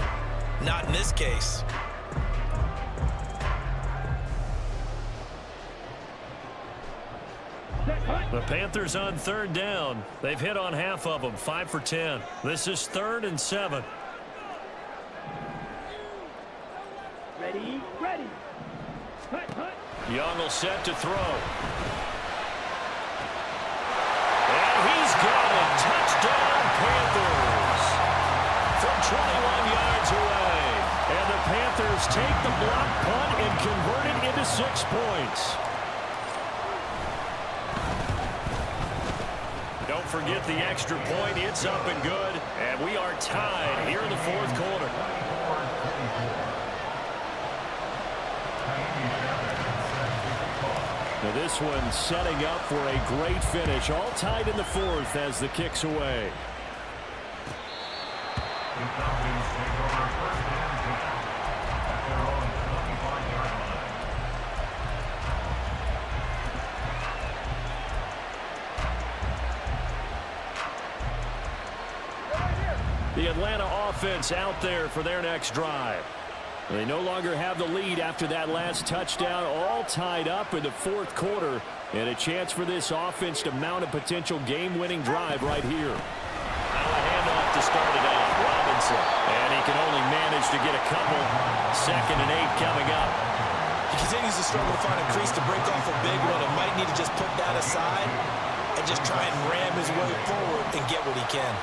Not in this case. The Panthers on 3rd down. They've hit on half of them, 5 for 10. This is 3rd and 7. Ready? Ready. Hut, hut. Young will set to throw. And he's got it. Touchdown, Panthers. From 21 yards away. And the Panthers take the block punt and convert it into 6 points. Don't forget the extra point. It's up and good. And we are tied here in the 4th quarter. Now this one setting up for a great finish. All tied in the 4th as the kick's away. The Falcons take over 1st and 10 at their own 25-yard line. The Atlanta offense out there for their next drive. They no longer have the lead after that last touchdown, all tied up in the 4th quarter, and a chance for this offense to mount a potential game-winning drive right here. Now a handoff to start it out. Robinson, and he can only manage to get a couple. 2nd and 8 coming up. He continues to struggle to find a crease to break off a big one and might need to just put that aside and just try and ram his way forward and get what he can.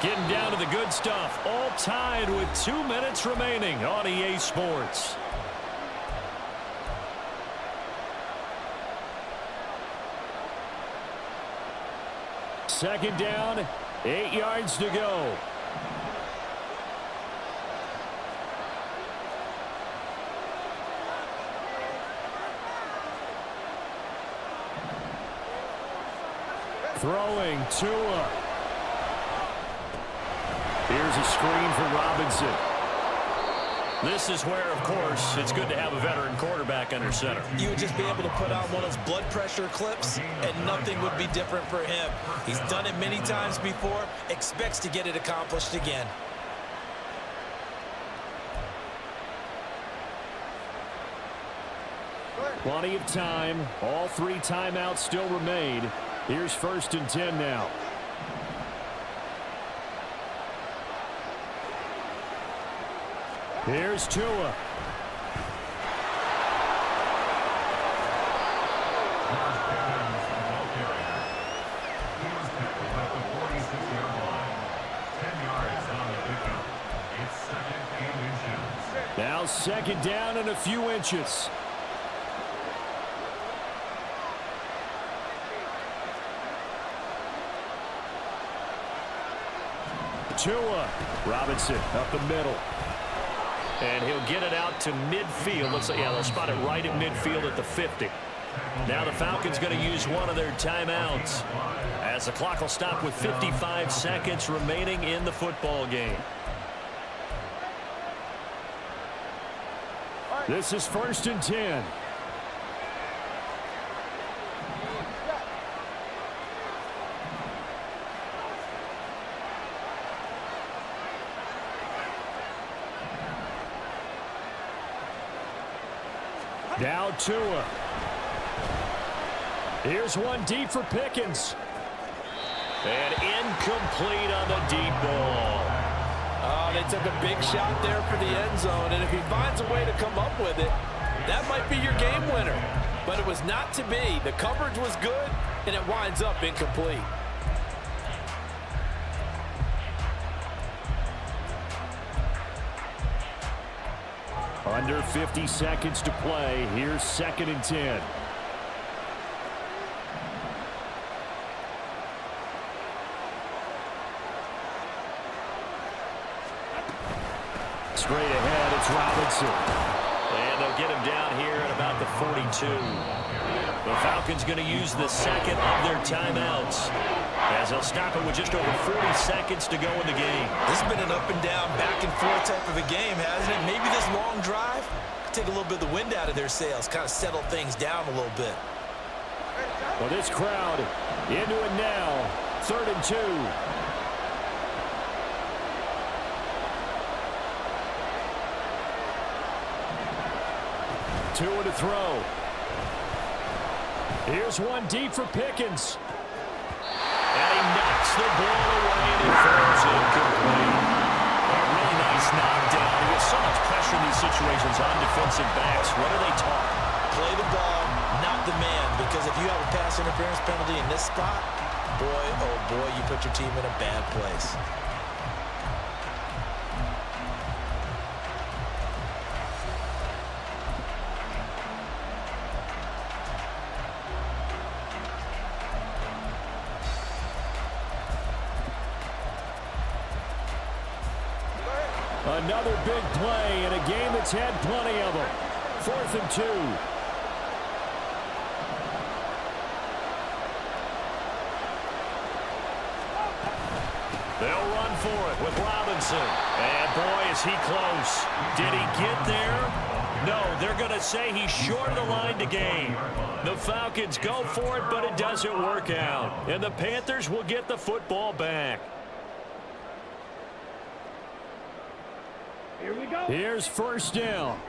Getting down to the good stuff. All tied with 2 minutes remaining on EA Sports. Second down, 8 yards to go. Throwing Tua. Here's a screen for Robinson. This is where, of course, it's good to have a veteran quarterback under center. You would just be able to put on one of those blood pressure clips, and nothing would be different for him. He's done it many times before, expects to get it accomplished again. Plenty of time. All 3 timeouts still remain. Here's 1st and 10 now. Here's Tua. Now 2nd down and a few inches. Tua. Robinson up the middle. And he'll get it out to midfield. Looks like, yeah, they'll spot it right at midfield at the 50. Now the Falcons going to use one of their timeouts as the clock will stop with 55 seconds remaining in the football game. This is 1st and 10. Now Tua. Here's one deep for Pickens. And incomplete on the deep ball. Oh, they took a big shot there for the end zone, and if he finds a way to come up with it, that might be your game winner. But it was not to be. The coverage was good, and it winds up incomplete. Under 50 seconds to play. Here's 2nd and 10. Straight ahead, it's Robinson. And they'll get him down here at about the 42. The Falcons going to use the second of their timeouts, as they'll stop it with just over 40 seconds to go in the game. This has been an up and down, back and forth type of a game, hasn't it? Maybe this long drive take a little bit of the wind out of their sails, kind of settle things down a little bit. Well, this crowd into it now. 3rd and 2. Tua to throw. Here's one deep for Pickens. And he knocks the ball away and it falls incomplete. A really nice knockdown. He gets so much pressure in these situations on defensive backs. What are they taught? Play the ball, not the man, because if you have a pass interference penalty in this spot, boy, oh boy, you put your team in a bad place. Another big play in a game that's had plenty of them. 4th and 2. They'll run for it with Robinson. And boy, is he close. Did he get there? No, they're going to say he's short of the line to gain. The Falcons go for it, but it doesn't work out. And the Panthers will get the football back. Here we go. Here's 1st down.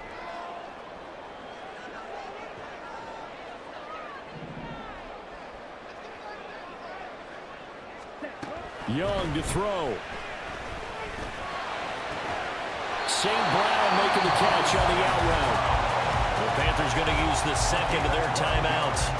Young to throw. St. Brown making the catch on the out route. The Panthers going to use the second of their timeouts,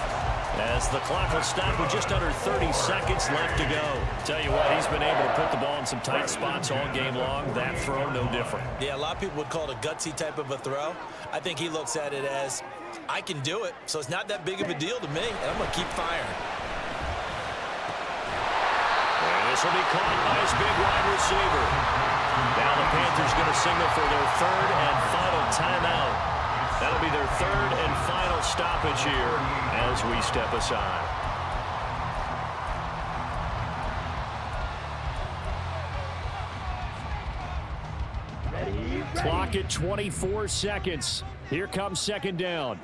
as the clock will stop with just under 30 seconds left to go. Tell you what, he's been able to put the ball in some tight spots all game long. That throw, no different. Yeah, a lot of people would call it a gutsy type of a throw. I think he looks at it as, I can do it, so it's not that big of a deal to me, and I'm going to keep firing. And this will be caught by his big wide receiver. Now the Panthers going to signal for their 3rd and final timeout. That'll be their 3rd and final stoppage here as we step aside. Clock at 24 seconds. Here comes 2nd down.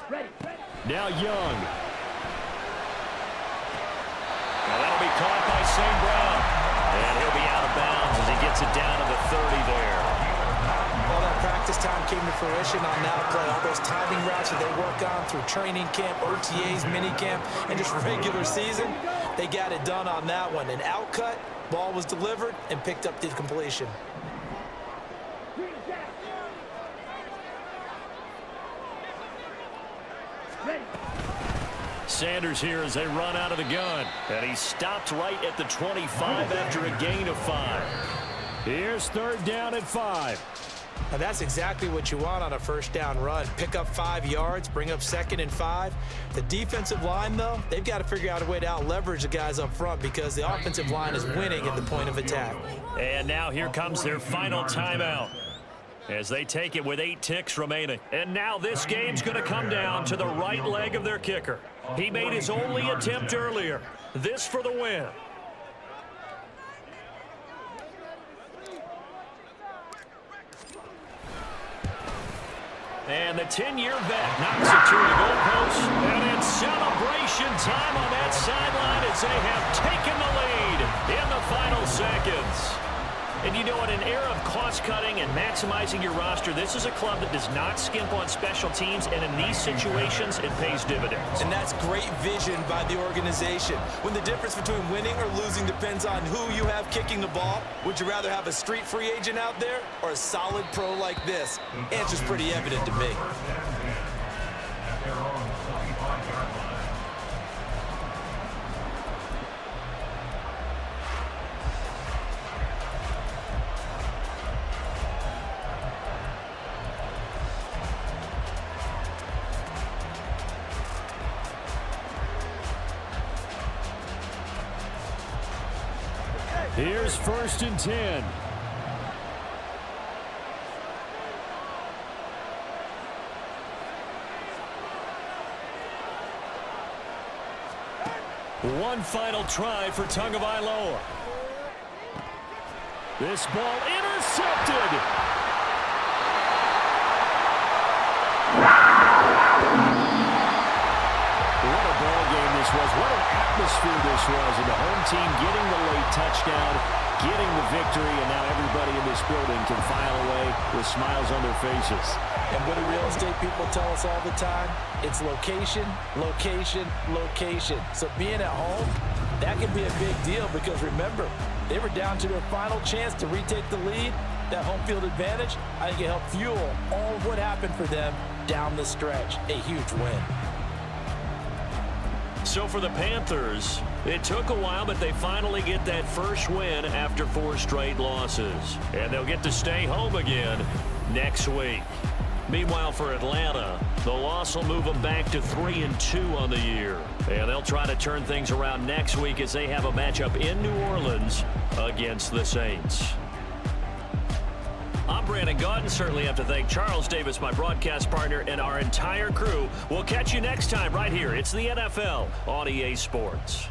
Ready. Now Young. Now that'll be caught by St. Brown. And he'll be out of bounds as he gets it down to the 30 there. All that practice time came to fruition on that play. All those timing routes that they work on through training camp, OTAs, minicamp, and just regular season, they got it done on that one. An out cut, ball was delivered, and picked up the completion. Ready. Sanders here as they run out of the gun. And he stopped right at the 25 after a gain of 5. Here's 3rd down at 5. And that's exactly what you want on a 1st down run. Pick up 5 yards, bring up 2nd and 5. The defensive line, though, they've got to figure out a way to out-leverage the guys up front because the offensive line is winning at the point of attack. And now here comes their final timeout, as they take it with 8 ticks remaining. And now this game's going to come down to the right leg of their kicker. He made his only attempt earlier. This for the win. And the 10-year vet knocks it to the goalpost. And it's celebration time on that sideline as they have taken the lead in the final seconds. And you know, in an era of cost-cutting and maximizing your roster, this is a club that does not skimp on special teams, and in these situations, it pays dividends. And that's great vision by the organization. When the difference between winning or losing depends on who you have kicking the ball, would you rather have a street free agent out there or a solid pro like this? Answer's pretty evident to me. At their own 25-yard line. Here's 1st and 10. One final try for Tagovailoa. This ball intercepted. What a ball game this was. What an atmosphere this was. And the home team getting the late touchdown, getting the victory, and now everybody in this building can file away with smiles on their faces. And what do real estate people tell us all the time? It's location, location, location. So being at home, that can be a big deal because remember, they were down to their final chance to retake the lead. That home field advantage, I think it helped fuel all of what happened for them down the stretch. A huge win. So for the Panthers, it took a while, but they finally get that first win after 4 straight losses. And they'll get to stay home again next week. Meanwhile, for Atlanta, the loss will move them back to 3-2 on the year. And they'll try to turn things around next week as they have a matchup in New Orleans against the Saints. I'm Brandon Gaudin. Certainly have to thank Charles Davis, my broadcast partner, and our entire crew. We'll catch you next time right here. It's the NFL on EA Sports.